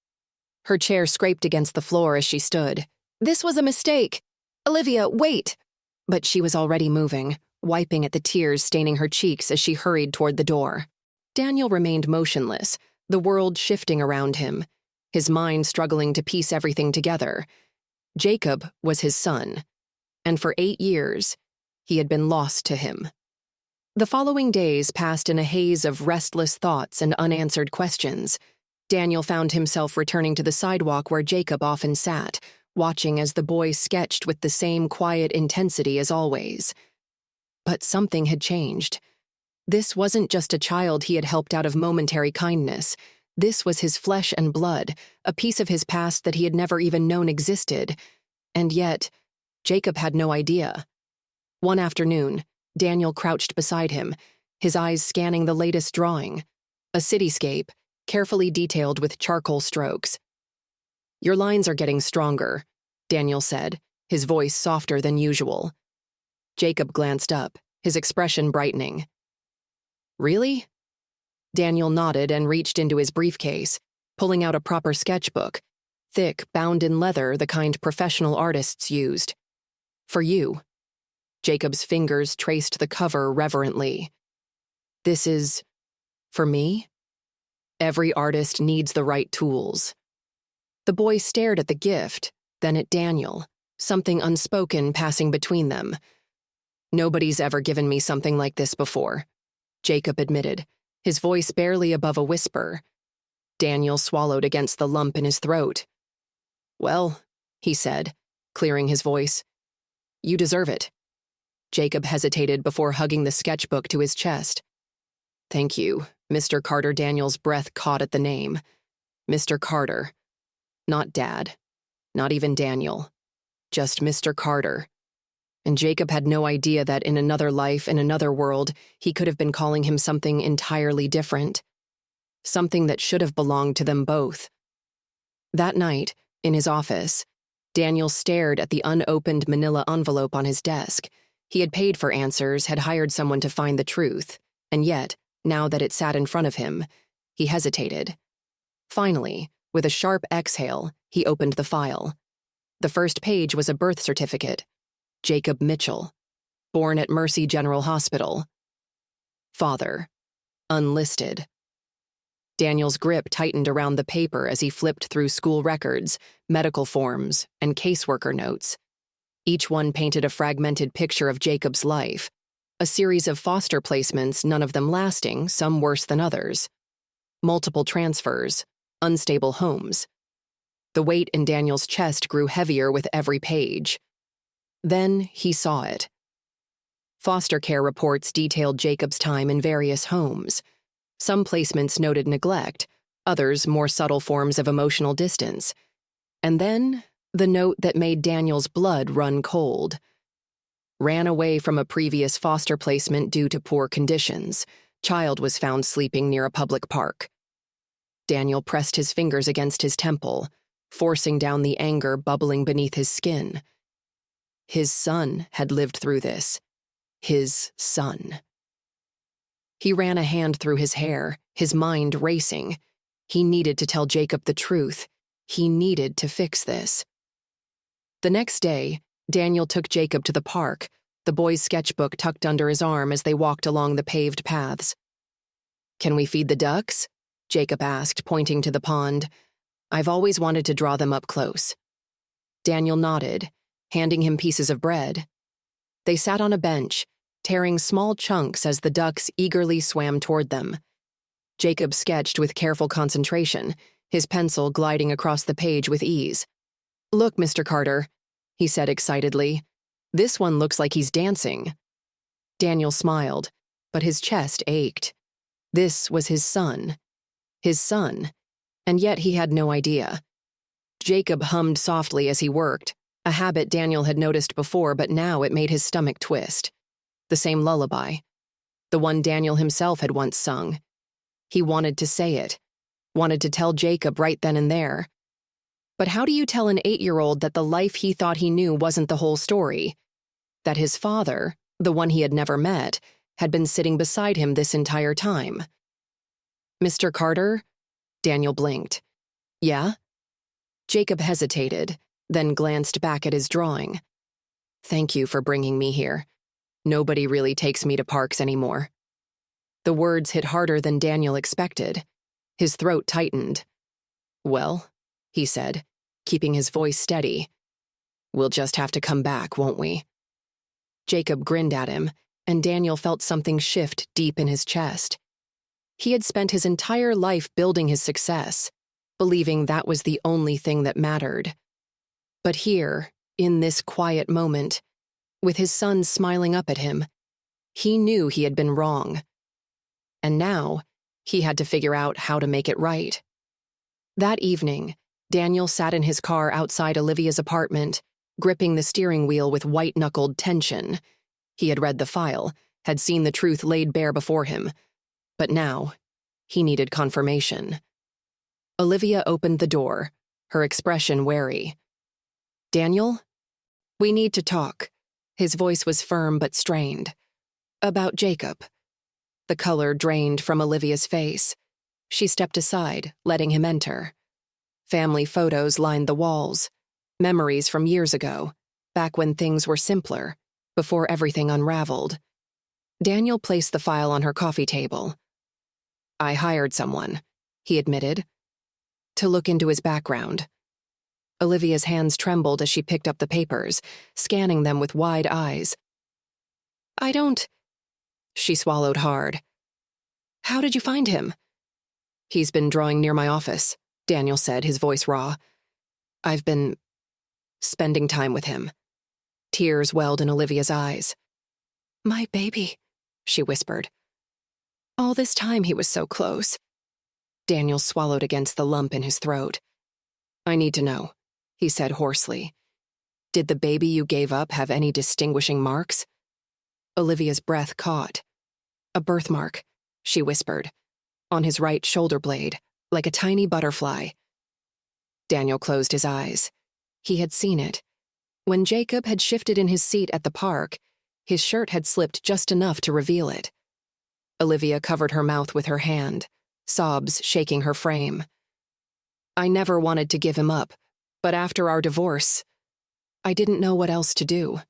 Her chair scraped against the floor as she stood. This was a mistake. Olivia, wait! But she was already moving, wiping at the tears staining her cheeks as she hurried toward the door. Daniel remained motionless, the world shifting around him, his mind struggling to piece everything together. Jacob was his son, and for 8 years, he had been lost to him. The following days passed in a haze of restless thoughts and unanswered questions. Daniel found himself returning to the sidewalk where Jacob often sat, watching as the boy sketched with the same quiet intensity as always. But something had changed. This wasn't just a child he had helped out of momentary kindness. This was his flesh and blood, a piece of his past that he had never even known existed. And yet, Jacob had no idea. One afternoon, Daniel crouched beside him, his eyes scanning the latest drawing, a cityscape, carefully detailed with charcoal strokes. Your lines are getting stronger, Daniel said, his voice softer than usual. Jacob glanced up, his expression brightening. Really? Daniel nodded and reached into his briefcase, pulling out a proper sketchbook, thick, bound in leather, the kind professional artists used. For you. Jacob's fingers traced the cover reverently. This is... for me? Every artist needs the right tools. The boy stared at the gift, then at Daniel, something unspoken passing between them. Nobody's ever given me something like this before, Jacob admitted, his voice barely above a whisper. Daniel swallowed against the lump in his throat. Well, he said, clearing his voice, you deserve it. Jacob hesitated before hugging the sketchbook to his chest. Thank you, Mr. Carter. Daniel's breath caught at the name. Mr. Carter. Not Dad. Not even Daniel. Just Mr. Carter. And Jacob had no idea that in another life, in another world, he could have been calling him something entirely different. Something that should have belonged to them both. That night, in his office, Daniel stared at the unopened manila envelope on his desk. He had paid for answers, had hired someone to find the truth, and yet, now that it sat in front of him, he hesitated. Finally, with a sharp exhale, he opened the file. The first page was a birth certificate. Jacob Mitchell, born at Mercy General Hospital. Father, unlisted. Daniel's grip tightened around the paper as he flipped through school records, medical forms, and caseworker notes. Each one painted a fragmented picture of Jacob's life, a series of foster placements, none of them lasting, some worse than others. Multiple transfers, unstable homes. The weight in Daniel's chest grew heavier with every page. Then he saw it. Foster care reports detailed Jacob's time in various homes. Some placements noted neglect, others more subtle forms of emotional distance. And then, the note that made Daniel's blood run cold. Ran away from a previous foster placement due to poor conditions. Child was found sleeping near a public park. Daniel pressed his fingers against his temple, forcing down the anger bubbling beneath his skin. His son had lived through this. His son. He ran a hand through his hair, his mind racing. He needed to tell Jacob the truth. He needed to fix this. The next day, Daniel took Jacob to the park, the boy's sketchbook tucked under his arm as they walked along the paved paths. "Can we feed the ducks?" Jacob asked, pointing to the pond. "I've always wanted to draw them up close." Daniel nodded, handing him pieces of bread. They sat on a bench, tearing small chunks as the ducks eagerly swam toward them. Jacob sketched with careful concentration, his pencil gliding across the page with ease. "Look, Mr. Carter," he said excitedly. "This one looks like he's dancing." Daniel smiled, but his chest ached. This was his son. His son, and yet he had no idea. Jacob hummed softly as he worked, a habit Daniel had noticed before, but now it made his stomach twist. The same lullaby, the one Daniel himself had once sung. He wanted to say it, wanted to tell Jacob right then and there. But how do you tell an 8-year-old that the life he thought he knew wasn't the whole story? That his father, the one he had never met, had been sitting beside him this entire time? "Mr. Carter?" Daniel blinked. "Yeah?" Jacob hesitated, then glanced back at his drawing. "Thank you for bringing me here. Nobody really takes me to parks anymore." The words hit harder than Daniel expected. His throat tightened. "Well," he said, keeping his voice steady, "we'll just have to come back, won't we?" Jacob grinned at him, and Daniel felt something shift deep in his chest. He had spent his entire life building his success, believing that was the only thing that mattered. But here, in this quiet moment, with his son smiling up at him, he knew he had been wrong. And now, he had to figure out how to make it right. That evening, Daniel sat in his car outside Olivia's apartment, gripping the steering wheel with white-knuckled tension. He had read the file, had seen the truth laid bare before him. But now, he needed confirmation. Olivia opened the door, her expression wary. "Daniel? We need to talk." His voice was firm but strained. "About Jacob." The color drained from Olivia's face. She stepped aside, letting him enter. Family photos lined the walls, memories from years ago, back when things were simpler, before everything unraveled. Daniel placed the file on her coffee table. "I hired someone," he admitted, "to look into his background." Olivia's hands trembled as she picked up the papers, scanning them with wide eyes. "I don't—" She swallowed hard. "How did you find him?" "He's been drawing near my office," Daniel said, his voice raw. "I've been spending time with him." Tears welled in Olivia's eyes. My baby, she whispered. All this time he was so close. Daniel swallowed against the lump in his throat. I need to know, he said hoarsely. Did the baby you gave up have any distinguishing marks? Olivia's breath caught. A birthmark, she whispered, on his right shoulder blade, like a tiny butterfly. Daniel closed his eyes. He had seen it. When Jacob had shifted in his seat at the park, his shirt had slipped just enough to reveal it. Olivia covered her mouth with her hand, sobs shaking her frame. I never wanted to give him up, but after our divorce, I didn't know what else to do.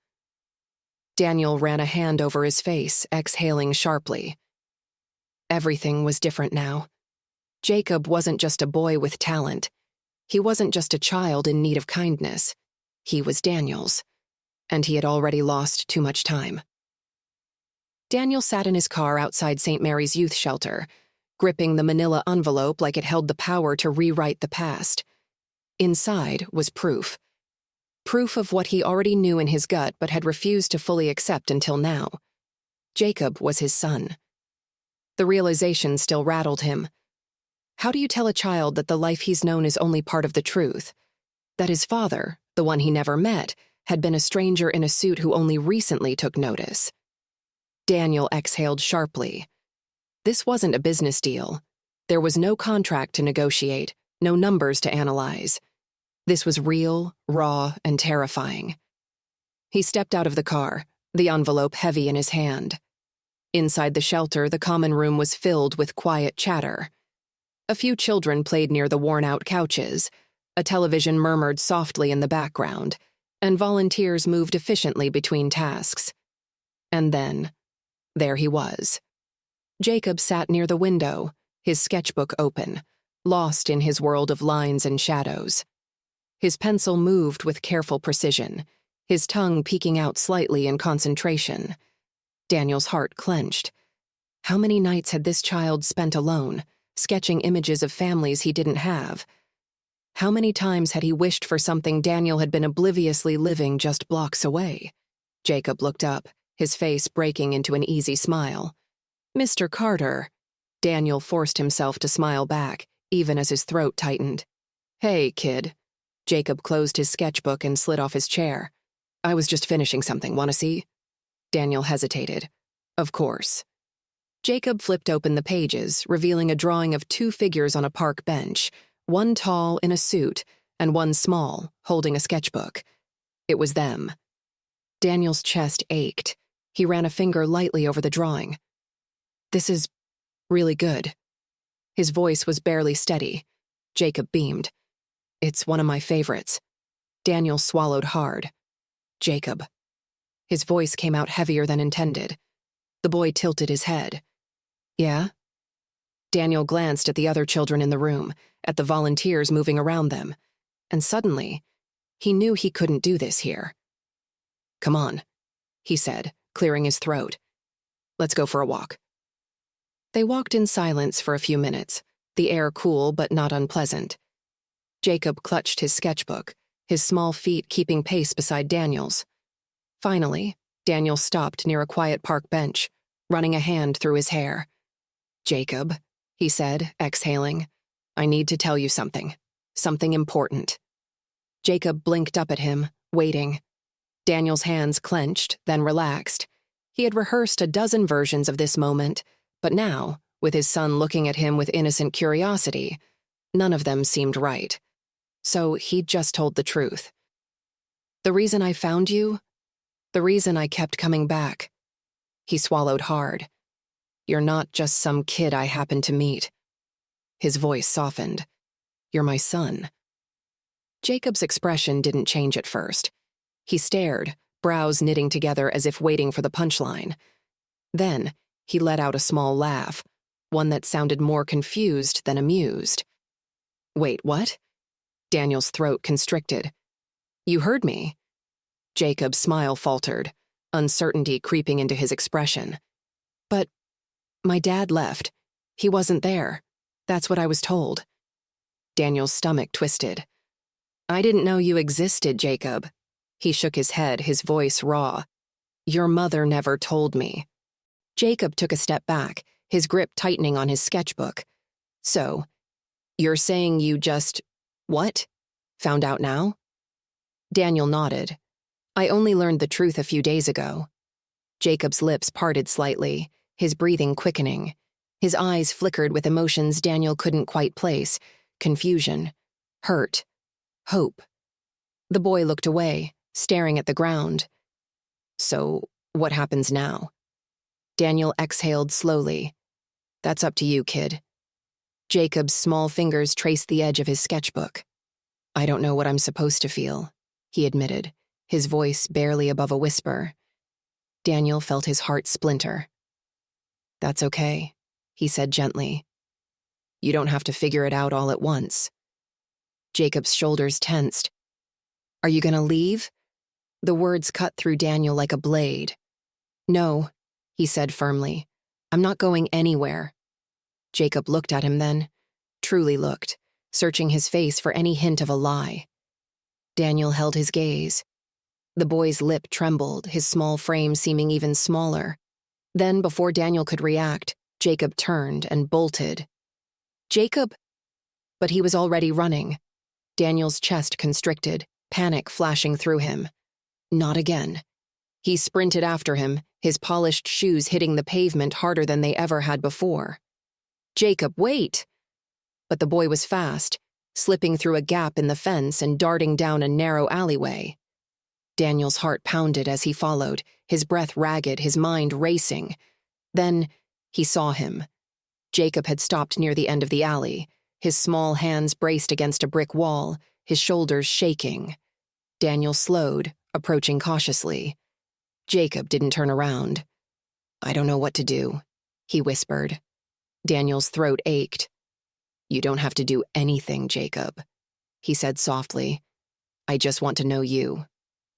Daniel ran a hand over his face, exhaling sharply. Everything was different now. Jacob wasn't just a boy with talent. He wasn't just a child in need of kindness. He was Daniel's, and he had already lost too much time. Daniel sat in his car outside St. Mary's Youth Shelter, gripping the manila envelope like it held the power to rewrite the past. Inside was proof. Proof of what he already knew in his gut but had refused to fully accept until now. Jacob was his son. The realization still rattled him. How do you tell a child that the life he's known is only part of the truth? That his father, the one he never met, had been a stranger in a suit who only recently took notice. Daniel exhaled sharply. This wasn't a business deal. There was no contract to negotiate, no numbers to analyze. This was real, raw, and terrifying. He stepped out of the car, the envelope heavy in his hand. Inside the shelter, the common room was filled with quiet chatter. A few children played near the worn-out couches, a television murmured softly in the background, and volunteers moved efficiently between tasks. And then, there he was. Jacob sat near the window, his sketchbook open, lost in his world of lines and shadows. His pencil moved with careful precision, his tongue peeking out slightly in concentration. Daniel's heart clenched. How many nights had this child spent alone, sketching images of families he didn't have? How many times had he wished for something Daniel had been obliviously living just blocks away? Jacob looked up, his face breaking into an easy smile. Mr. Carter. Daniel forced himself to smile back, even as his throat tightened. Hey, kid. Jacob closed his sketchbook and slid off his chair. I was just finishing something, wanna see? Daniel hesitated. Of course. Jacob flipped open the pages, revealing a drawing of two figures on a park bench, one tall in a suit and one small, holding a sketchbook. It was them. Daniel's chest ached. He ran a finger lightly over the drawing. This is really good. His voice was barely steady. Jacob beamed. It's one of my favorites. Daniel swallowed hard. Jacob. His voice came out heavier than intended. The boy tilted his head. Yeah? Daniel glanced at the other children in the room, at the volunteers moving around them, and suddenly, he knew he couldn't do this here. Come on, he said, clearing his throat. Let's go for a walk. They walked in silence for a few minutes, the air cool but not unpleasant. Jacob clutched his sketchbook, his small feet keeping pace beside Daniel's. Finally, Daniel stopped near a quiet park bench, running a hand through his hair. Jacob, he said, exhaling, I need to tell you something. Something important. Jacob blinked up at him, waiting. Daniel's hands clenched, then relaxed. He had rehearsed a dozen versions of this moment, but now, with his son looking at him with innocent curiosity, none of them seemed right. So he just told the truth. The reason I found you? The reason I kept coming back. He swallowed hard. You're not just some kid I happened to meet. His voice softened. You're my son. Jacob's expression didn't change at first. He stared, brows knitting together as if waiting for the punchline. Then, he let out a small laugh, one that sounded more confused than amused. Wait, what? Daniel's throat constricted. You heard me. Jacob's smile faltered, uncertainty creeping into his expression. But my dad left. He wasn't there. That's what I was told. Daniel's stomach twisted. I didn't know you existed, Jacob. He shook his head, his voice raw. Your mother never told me. Jacob took a step back, his grip tightening on his sketchbook. So, you're saying you just, what? Found out now? Daniel nodded. I only learned the truth a few days ago. Jacob's lips parted slightly, his breathing quickening. His eyes flickered with emotions Daniel couldn't quite place: confusion, hurt, hope. The boy looked away, staring at the ground. So, what happens now? Daniel exhaled slowly. That's up to you, kid. Jacob's small fingers traced the edge of his sketchbook. I don't know what I'm supposed to feel, he admitted, his voice barely above a whisper. Daniel felt his heart splinter. That's okay, he said gently. You don't have to figure it out all at once. Jacob's shoulders tensed. Are you gonna leave? The words cut through Daniel like a blade. No, he said firmly. I'm not going anywhere. Jacob looked at him then, truly looked, searching his face for any hint of a lie. Daniel held his gaze. The boy's lip trembled, his small frame seeming even smaller. Then, before Daniel could react, Jacob turned and bolted. Jacob? But he was already running. Daniel's chest constricted, panic flashing through him. Not again. He sprinted after him, his polished shoes hitting the pavement harder than they ever had before. Jacob, wait! But the boy was fast, slipping through a gap in the fence and darting down a narrow alleyway. Daniel's heart pounded as he followed, his breath ragged, his mind racing. Then, he saw him. Jacob had stopped near the end of the alley, his small hands braced against a brick wall, his shoulders shaking. Daniel slowed, approaching cautiously. Jacob didn't turn around. I don't know what to do, he whispered. Daniel's throat ached. You don't have to do anything, Jacob, he said softly. I just want to know you.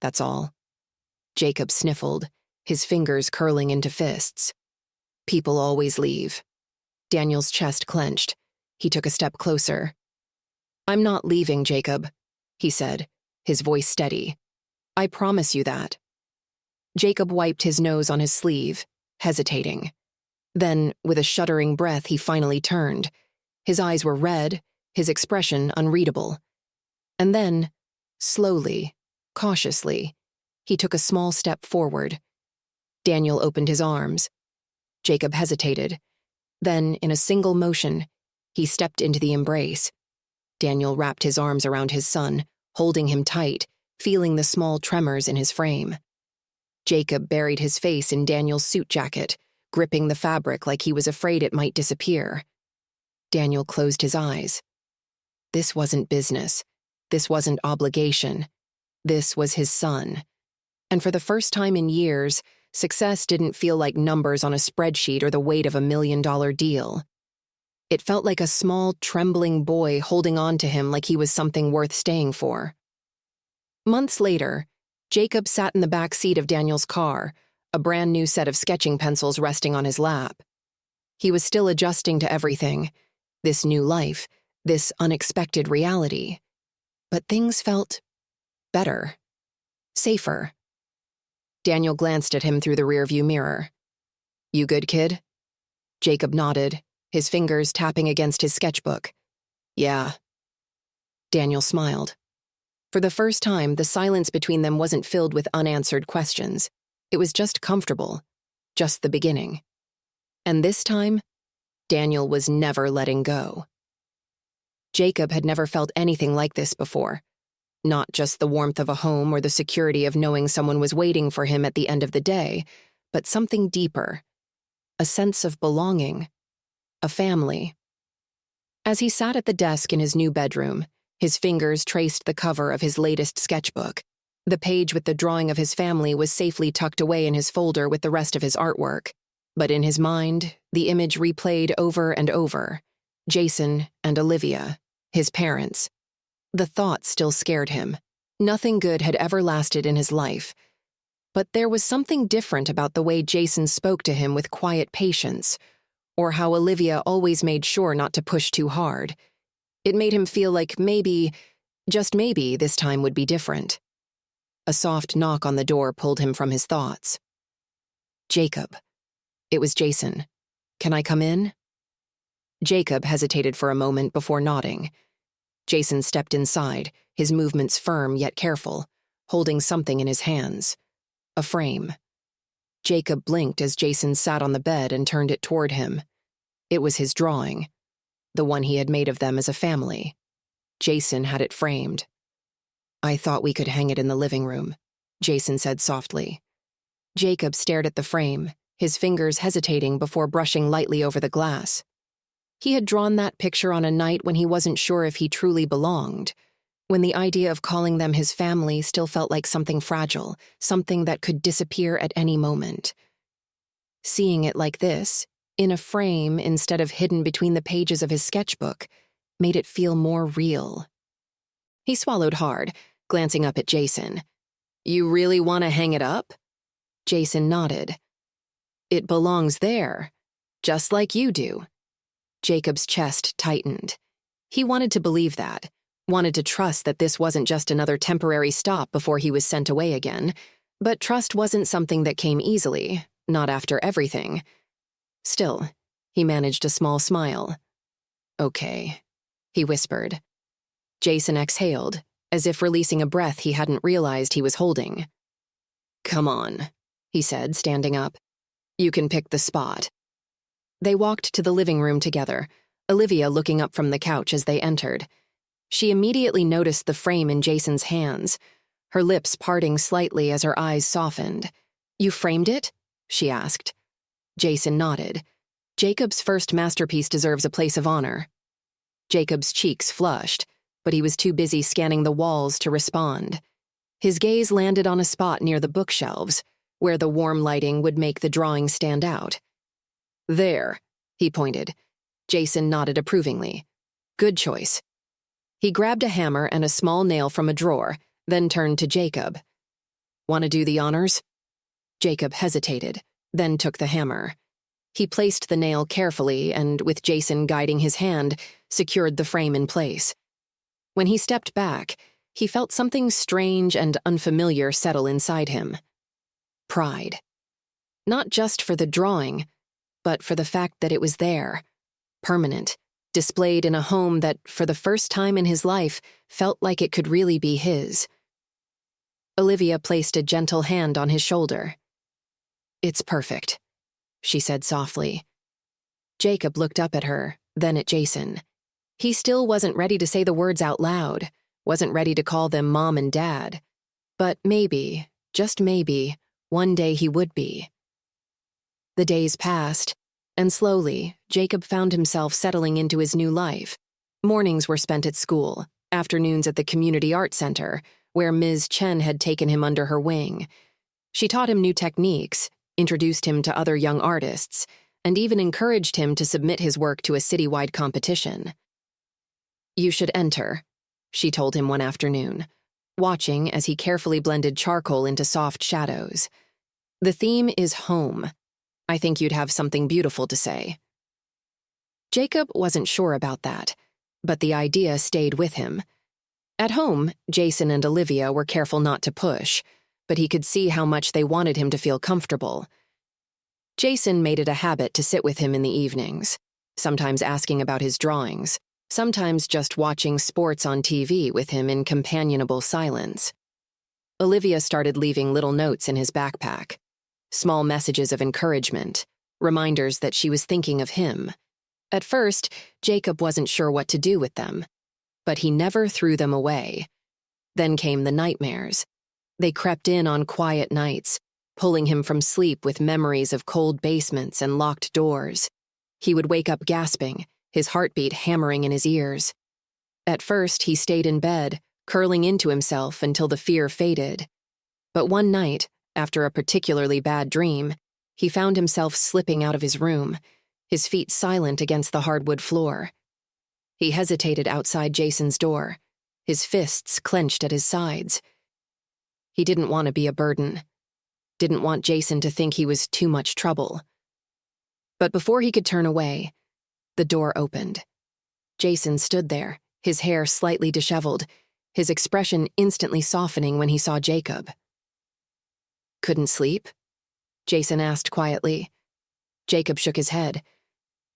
That's all. Jacob sniffled, his fingers curling into fists. People always leave. Daniel's chest clenched. He took a step closer. I'm not leaving, Jacob, he said, his voice steady. I promise you that. Jacob wiped his nose on his sleeve, hesitating. Then, with a shuddering breath, he finally turned. His eyes were red, his expression unreadable. And then, slowly, cautiously, he took a small step forward. Daniel opened his arms. Jacob hesitated. Then, in a single motion, he stepped into the embrace. Daniel wrapped his arms around his son, holding him tight, feeling the small tremors in his frame. Jacob buried his face in Daniel's suit jacket, gripping the fabric like he was afraid it might disappear. Daniel closed his eyes. This wasn't business. This wasn't obligation. This was his son. And for the first time in years, success didn't feel like numbers on a spreadsheet or the weight of $1 million deal. It felt like a small, trembling boy holding on to him like he was something worth staying for. Months later, Jacob sat in the back seat of Daniel's car, a brand new set of sketching pencils resting on his lap. He was still adjusting to everything, this new life, this unexpected reality. But things felt better, safer. Daniel glanced at him through the rearview mirror. You good, kid? Jacob nodded, his fingers tapping against his sketchbook. Yeah. Daniel smiled. For the first time, the silence between them wasn't filled with unanswered questions. It was just comfortable, just the beginning. And this time, Daniel was never letting go. Jacob had never felt anything like this before. Not just the warmth of a home or the security of knowing someone was waiting for him at the end of the day, but something deeper. A sense of belonging. A family. As he sat at the desk in his new bedroom, his fingers traced the cover of his latest sketchbook. The page with the drawing of his family was safely tucked away in his folder with the rest of his artwork. But in his mind, the image replayed over and over. Jason and Olivia, his parents. The thought still scared him. Nothing good had ever lasted in his life. But there was something different about the way Jason spoke to him with quiet patience, or how Olivia always made sure not to push too hard. It made him feel like maybe, just maybe, this time would be different. A soft knock on the door pulled him from his thoughts. Jacob. It was Jason. Can I come in? Jacob hesitated for a moment before nodding. Jason stepped inside, his movements firm yet careful, holding something in his hands. A frame. Jacob blinked as Jason sat on the bed and turned it toward him. It was his drawing, the one he had made of them as a family. Jason had it framed. I thought we could hang it in the living room, Jason said softly. Jacob stared at the frame, his fingers hesitating before brushing lightly over the glass. He had drawn that picture on a night when he wasn't sure if he truly belonged, when the idea of calling them his family still felt like something fragile, something that could disappear at any moment. Seeing it like this, in a frame instead of hidden between the pages of his sketchbook, made it feel more real. He swallowed hard, glancing up at Jason. You really want to hang it up? Jason nodded. It belongs there, just like you do. Jacob's chest tightened. He wanted to believe that, wanted to trust that this wasn't just another temporary stop before he was sent away again, but trust wasn't something that came easily, not after everything. Still, he managed a small smile. Okay, he whispered. Jason exhaled, as if releasing a breath he hadn't realized he was holding. Come on, he said, standing up. You can pick the spot. They walked to the living room together, Olivia looking up from the couch as they entered. She immediately noticed the frame in Jason's hands, her lips parting slightly as her eyes softened. You framed it? She asked. Jason nodded. Jacob's first masterpiece deserves a place of honor. Jacob's cheeks flushed, but he was too busy scanning the walls to respond. His gaze landed on a spot near the bookshelves, where the warm lighting would make the drawing stand out. There, he pointed. Jason nodded approvingly. Good choice. He grabbed a hammer and a small nail from a drawer, then turned to Jacob. Want to do the honors? Jacob hesitated, then took the hammer. He placed the nail carefully and, with Jason guiding his hand, secured the frame in place. When he stepped back, he felt something strange and unfamiliar settle inside him. Pride. Not just for the drawing, but for the fact that it was there, permanent, displayed in a home that, for the first time in his life, felt like it could really be his. Olivia placed a gentle hand on his shoulder. It's perfect, she said softly. Jacob looked up at her, then at Jason. He still wasn't ready to say the words out loud, wasn't ready to call them Mom and Dad. But maybe, just maybe, one day he would be. The days passed, and slowly, Jacob found himself settling into his new life. Mornings were spent at school, afternoons at the community art center, where Ms. Chen had taken him under her wing. She taught him new techniques, introduced him to other young artists, and even encouraged him to submit his work to a citywide competition. You should enter, she told him one afternoon, watching as he carefully blended charcoal into soft shadows. The theme is home. I think you'd have something beautiful to say. Jacob wasn't sure about that, but the idea stayed with him. At home, Jason and Olivia were careful not to push, but he could see how much they wanted him to feel comfortable. Jason made it a habit to sit with him in the evenings, sometimes asking about his drawings, sometimes just watching sports on TV with him in companionable silence. Olivia started leaving little notes in his backpack, small messages of encouragement, reminders that she was thinking of him. At first, Jacob wasn't sure what to do with them, but he never threw them away. Then came the nightmares. They crept in on quiet nights, pulling him from sleep with memories of cold basements and locked doors. He would wake up gasping, his heartbeat hammering in his ears. At first, he stayed in bed, curling into himself until the fear faded. But one night, after a particularly bad dream, he found himself slipping out of his room, his feet silent against the hardwood floor. He hesitated outside Jason's door, his fists clenched at his sides. He didn't want to be a burden, didn't want Jason to think he was too much trouble. But before he could turn away, the door opened. Jason stood there, his hair slightly disheveled, his expression instantly softening when he saw Jacob. Couldn't sleep? Jason asked quietly. Jacob shook his head.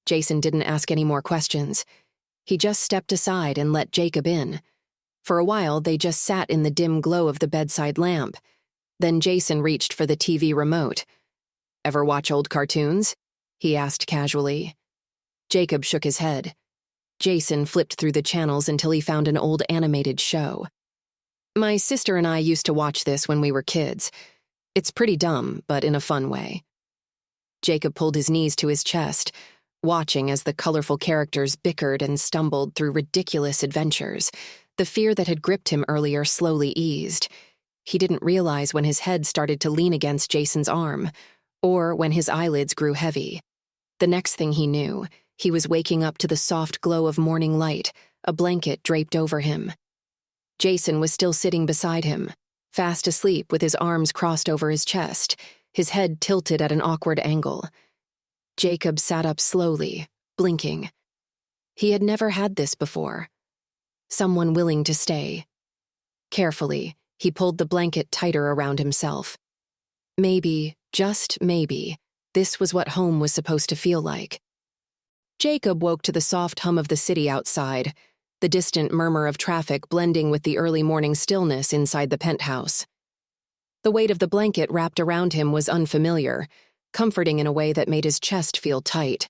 Jason didn't ask any more questions. He just stepped aside and let Jacob in. For a while, they just sat in the dim glow of the bedside lamp. Then Jason reached for the TV remote. "Ever watch old cartoons?" he asked casually. Jacob shook his head. Jason flipped through the channels until he found an old animated show. "My sister and I used to watch this when we were kids. It's pretty dumb, but in a fun way." Jacob pulled his knees to his chest, watching as the colorful characters bickered and stumbled through ridiculous adventures. The fear that had gripped him earlier slowly eased. He didn't realize when his head started to lean against Jason's arm, or when his eyelids grew heavy. The next thing he knew, he was waking up to the soft glow of morning light, a blanket draped over him. Jason was still sitting beside him, fast asleep with his arms crossed over his chest, his head tilted at an awkward angle. Jacob sat up slowly, blinking. He had never had this before. Someone willing to stay. Carefully, he pulled the blanket tighter around himself. Maybe, just maybe, this was what home was supposed to feel like. Jacob woke to the soft hum of the city outside, the distant murmur of traffic blending with the early morning stillness inside the penthouse. The weight of the blanket wrapped around him was unfamiliar, comforting in a way that made his chest feel tight.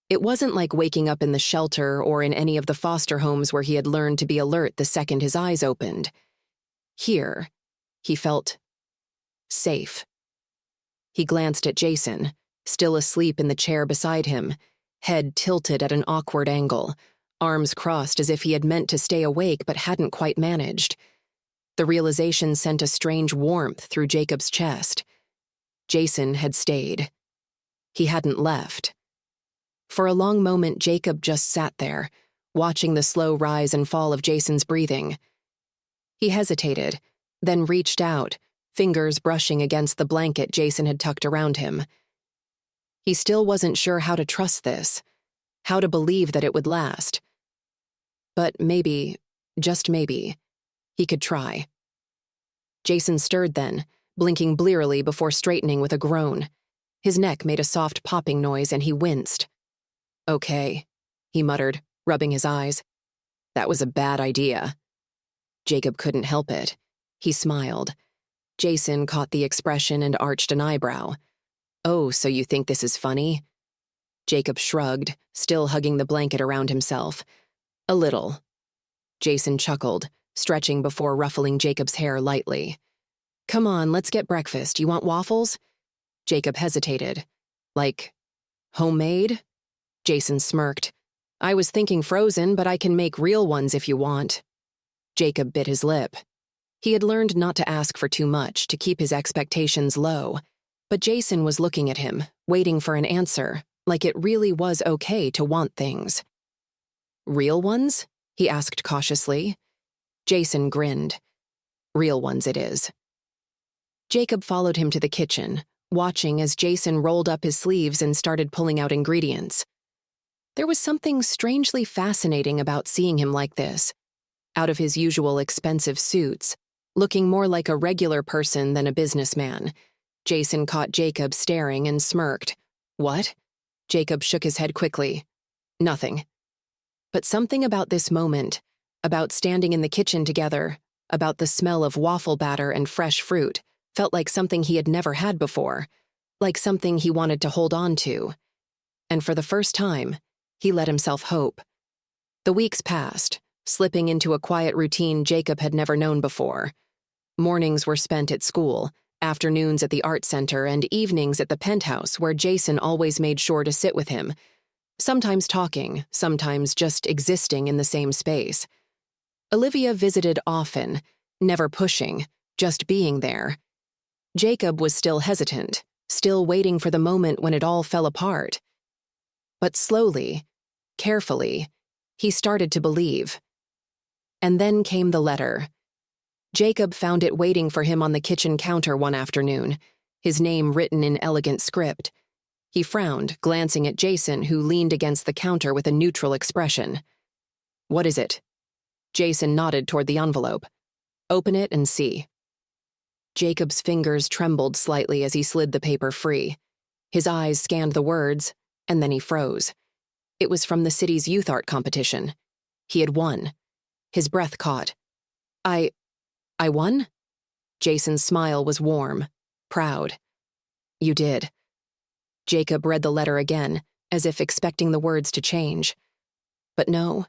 It wasn't like waking up in the shelter or in any of the foster homes where he had learned to be alert the second his eyes opened. Here, he felt safe. He glanced at Jason, still asleep in the chair beside him, head tilted at an awkward angle, arms crossed as if he had meant to stay awake but hadn't quite managed. The realization sent a strange warmth through Jacob's chest. Jason had stayed. He hadn't left. For a long moment, Jacob just sat there, watching the slow rise and fall of Jason's breathing. He hesitated, then reached out, fingers brushing against the blanket Jason had tucked around him. He still wasn't sure how to trust this, how to believe that it would last. But maybe, just maybe, he could try. Jason stirred then, blinking blearily before straightening with a groan. His neck made a soft popping noise and he winced. "Okay," he muttered, rubbing his eyes. "That was a bad idea." Jacob couldn't help it. He smiled. Jason caught the expression and arched an eyebrow. "Oh, so you think this is funny?" Jacob shrugged, still hugging the blanket around himself. "A little." Jason chuckled, stretching before ruffling Jacob's hair lightly. "Come on, let's get breakfast. You want waffles?" Jacob hesitated. "Like, homemade?" Jason smirked. "I was thinking frozen, but I can make real ones if you want." Jacob bit his lip. He had learned not to ask for too much, to keep his expectations low. But Jason was looking at him, waiting for an answer, like it really was okay to want things. "Real ones?" he asked cautiously. Jason grinned. "Real ones it is." Jacob followed him to the kitchen, watching as Jason rolled up his sleeves and started pulling out ingredients. There was something strangely fascinating about seeing him like this, out of his usual expensive suits, looking more like a regular person than a businessman. Jason caught Jacob staring and smirked. "What?" Jacob shook his head quickly. "Nothing." But something about this moment, about standing in the kitchen together, about the smell of waffle batter and fresh fruit, felt like something he had never had before, like something he wanted to hold on to. And for the first time, he let himself hope. The weeks passed, slipping into a quiet routine Jacob had never known before. Mornings were spent at school, afternoons at the art center, and evenings at the penthouse where Jason always made sure to sit with him, sometimes talking, sometimes just existing in the same space. Olivia visited often, never pushing, just being there. Jacob was still hesitant, still waiting for the moment when it all fell apart. But slowly, carefully, he started to believe. And then came the letter. Jacob found it waiting for him on the kitchen counter one afternoon, his name written in elegant script. He frowned, glancing at Jason, who leaned against the counter with a neutral expression. "What is it?" Jason nodded toward the envelope. "Open it and see." Jacob's fingers trembled slightly as he slid the paper free. His eyes scanned the words, and then he froze. It was from the city's youth art competition. He had won. His breath caught. I won? Jason's smile was warm, proud. You did. Jacob read the letter again, as if expecting the words to change. But no,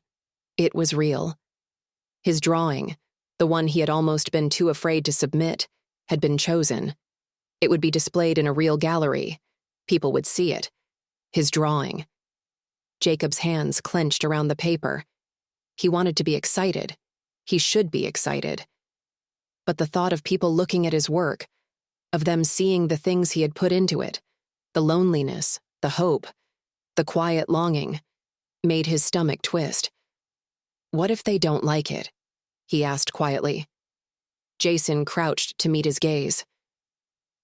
it was real. His drawing, the one he had almost been too afraid to submit, had been chosen. It would be displayed in a real gallery. People would see it. His drawing. Jacob's hands clenched around the paper. He wanted to be excited. He should be excited. But the thought of people looking at his work, of them seeing the things he had put into it, the loneliness, the hope, the quiet longing, made his stomach twist. What if they don't like it? He asked quietly. Jason crouched to meet his gaze.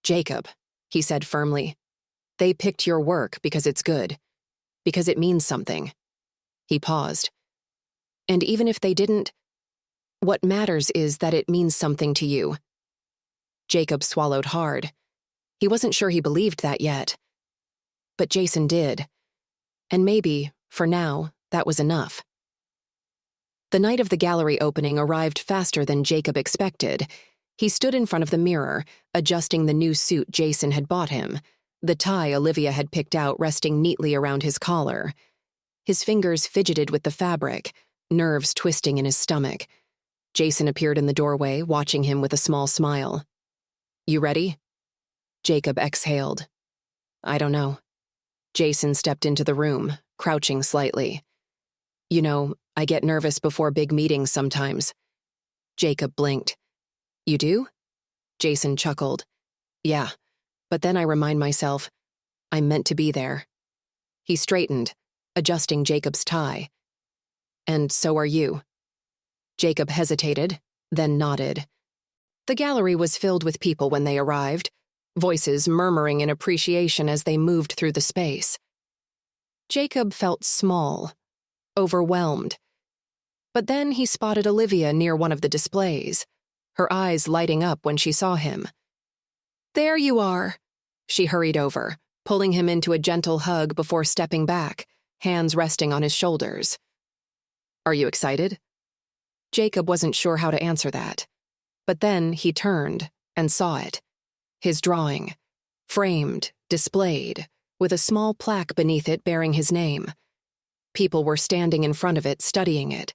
Jacob, he said firmly, they picked your work because it's good, because it means something. He paused. And even if they didn't, what matters is that it means something to you. Jacob swallowed hard. He wasn't sure he believed that yet. But Jason did. And maybe, for now, that was enough. The night of the gallery opening arrived faster than Jacob expected. He stood in front of the mirror, adjusting the new suit Jason had bought him, the tie Olivia had picked out resting neatly around his collar. His fingers fidgeted with the fabric, nerves twisting in his stomach. Jason appeared in the doorway, watching him with a small smile. You ready? Jacob exhaled. I don't know. Jason stepped into the room, crouching slightly. You know, I get nervous before big meetings sometimes. Jacob blinked. You do? Jason chuckled. Yeah, but then I remind myself, I'm meant to be there. He straightened, adjusting Jacob's tie. And so are you. Jacob hesitated, then nodded. The gallery was filled with people when they arrived, voices murmuring in appreciation as they moved through the space. Jacob felt small, overwhelmed. But then he spotted Olivia near one of the displays, her eyes lighting up when she saw him. There you are. She hurried over, pulling him into a gentle hug before stepping back, hands resting on his shoulders. Are you excited? Jacob wasn't sure how to answer that. But then he turned and saw it. His drawing, framed, displayed, with a small plaque beneath it bearing his name. People were standing in front of it studying it,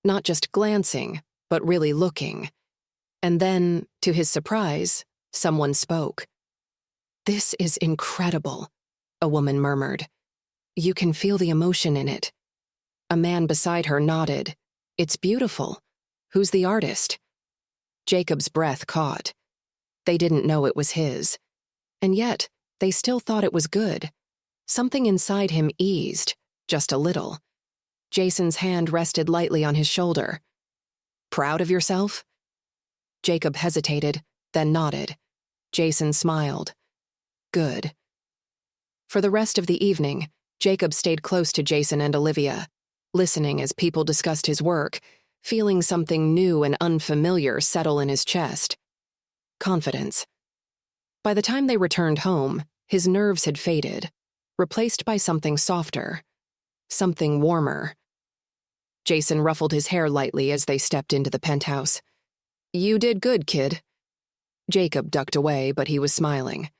not just glancing, but really looking. And then, to his surprise, someone spoke. This is incredible, a woman murmured. You can feel the emotion in it. A man beside her nodded. It's beautiful. Who's the artist? Jacob's breath caught. They didn't know it was his. And yet, they still thought it was good. Something inside him eased, just a little. Jason's hand rested lightly on his shoulder. Proud of yourself? Jacob hesitated, then nodded. Jason smiled. Good. For the rest of the evening, Jacob stayed close to Jason and Olivia, listening as people discussed his work, feeling something new and unfamiliar settle in his chest. Confidence. By the time they returned home, his nerves had faded, replaced by something softer, something warmer. Jason ruffled his hair lightly as they stepped into the penthouse. You did good, kid. Jacob ducked away, but he was smiling.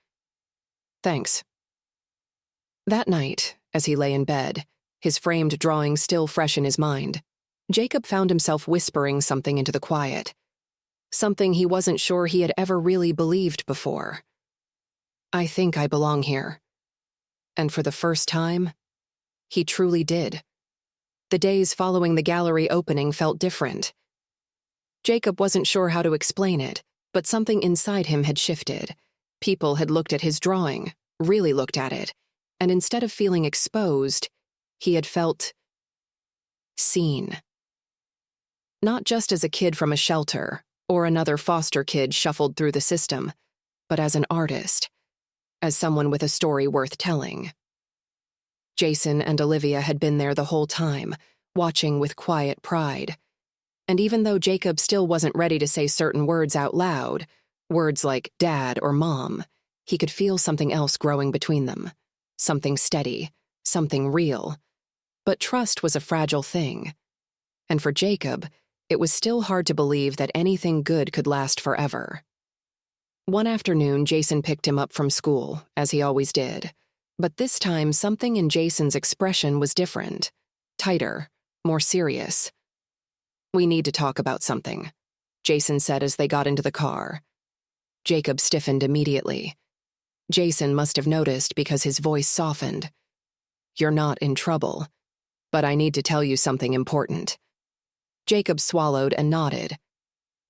Thanks. That night, as he lay in bed, his framed drawing still fresh in his mind, Jacob found himself whispering something into the quiet. Something he wasn't sure he had ever really believed before. I think I belong here. And for the first time, he truly did. The days following the gallery opening felt different. Jacob wasn't sure how to explain it, but something inside him had shifted. People had looked at his drawing, really looked at it, and instead of feeling exposed, he had felt seen. Not just as a kid from a shelter or another foster kid shuffled through the system, but as an artist, as someone with a story worth telling. Jason and Olivia had been there the whole time, watching with quiet pride. And even though Jacob still wasn't ready to say certain words out loud, Words like dad or mom, he could feel something else growing between them. Something steady, something real. But trust was a fragile thing. And for Jacob, it was still hard to believe that anything good could last forever. One afternoon, Jason picked him up from school, as he always did. But this time, something in Jason's expression was different. Tighter, more serious. "We need to talk about something," Jason said as they got into the car. Jacob stiffened immediately. Jason must have noticed because his voice softened. "You're not in trouble, but I need to tell you something important." Jacob swallowed and nodded.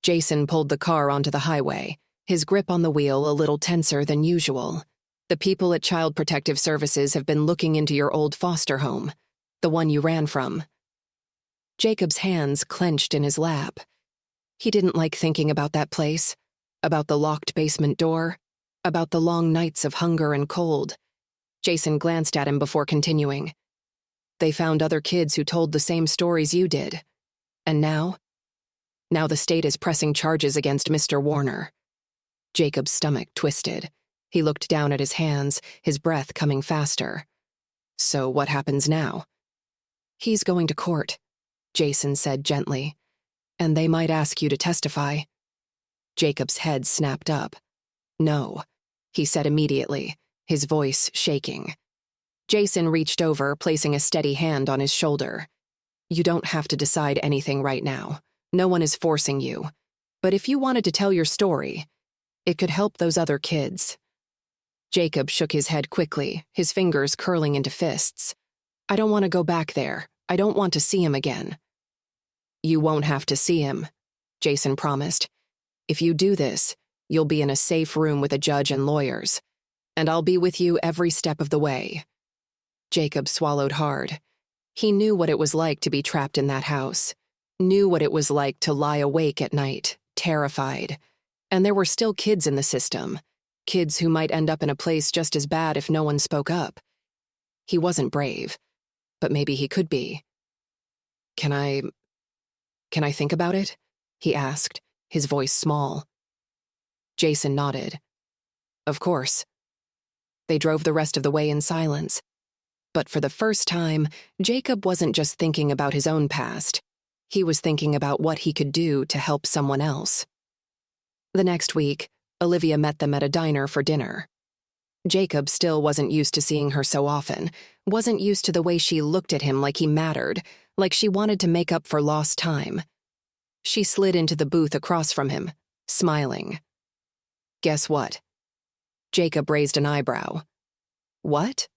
Jason pulled the car onto the highway, his grip on the wheel a little tenser than usual. "The people at Child Protective Services have been looking into your old foster home, the one you ran from." Jacob's hands clenched in his lap. He didn't like thinking about that place, about the locked basement door, about the long nights of hunger and cold. Jason glanced at him before continuing. "They found other kids who told the same stories you did. And now? Now the state is pressing charges against Mr. Warner." Jacob's stomach twisted. He looked down at his hands, his breath coming faster. "So what happens now?" "He's going to court," Jason said gently. "And they might ask you to testify." Jacob's head snapped up. "No," he said immediately, his voice shaking. Jason reached over, placing a steady hand on his shoulder. "You don't have to decide anything right now. No one is forcing you. But if you wanted to tell your story, it could help those other kids." Jacob shook his head quickly, his fingers curling into fists. "I don't want to go back there. I don't want to see him again." "You won't have to see him," Jason promised. "If you do this, you'll be in a safe room with a judge and lawyers. And I'll be with you every step of the way." Jacob swallowed hard. He knew what it was like to be trapped in that house, knew what it was like to lie awake at night, terrified. And there were still kids in the system, kids who might end up in a place just as bad if no one spoke up. He wasn't brave, but maybe he could be. Can I think about it?" he asked, his voice small. Jason nodded. "Of course." They drove the rest of the way in silence. But for the first time, Jacob wasn't just thinking about his own past. He was thinking about what he could do to help someone else. The next week, Olivia met them at a diner for dinner. Jacob still wasn't used to seeing her so often, wasn't used to the way she looked at him like he mattered, like she wanted to make up for lost time. She slid into the booth across from him, smiling. "Guess what?" Jacob raised an eyebrow. "What?"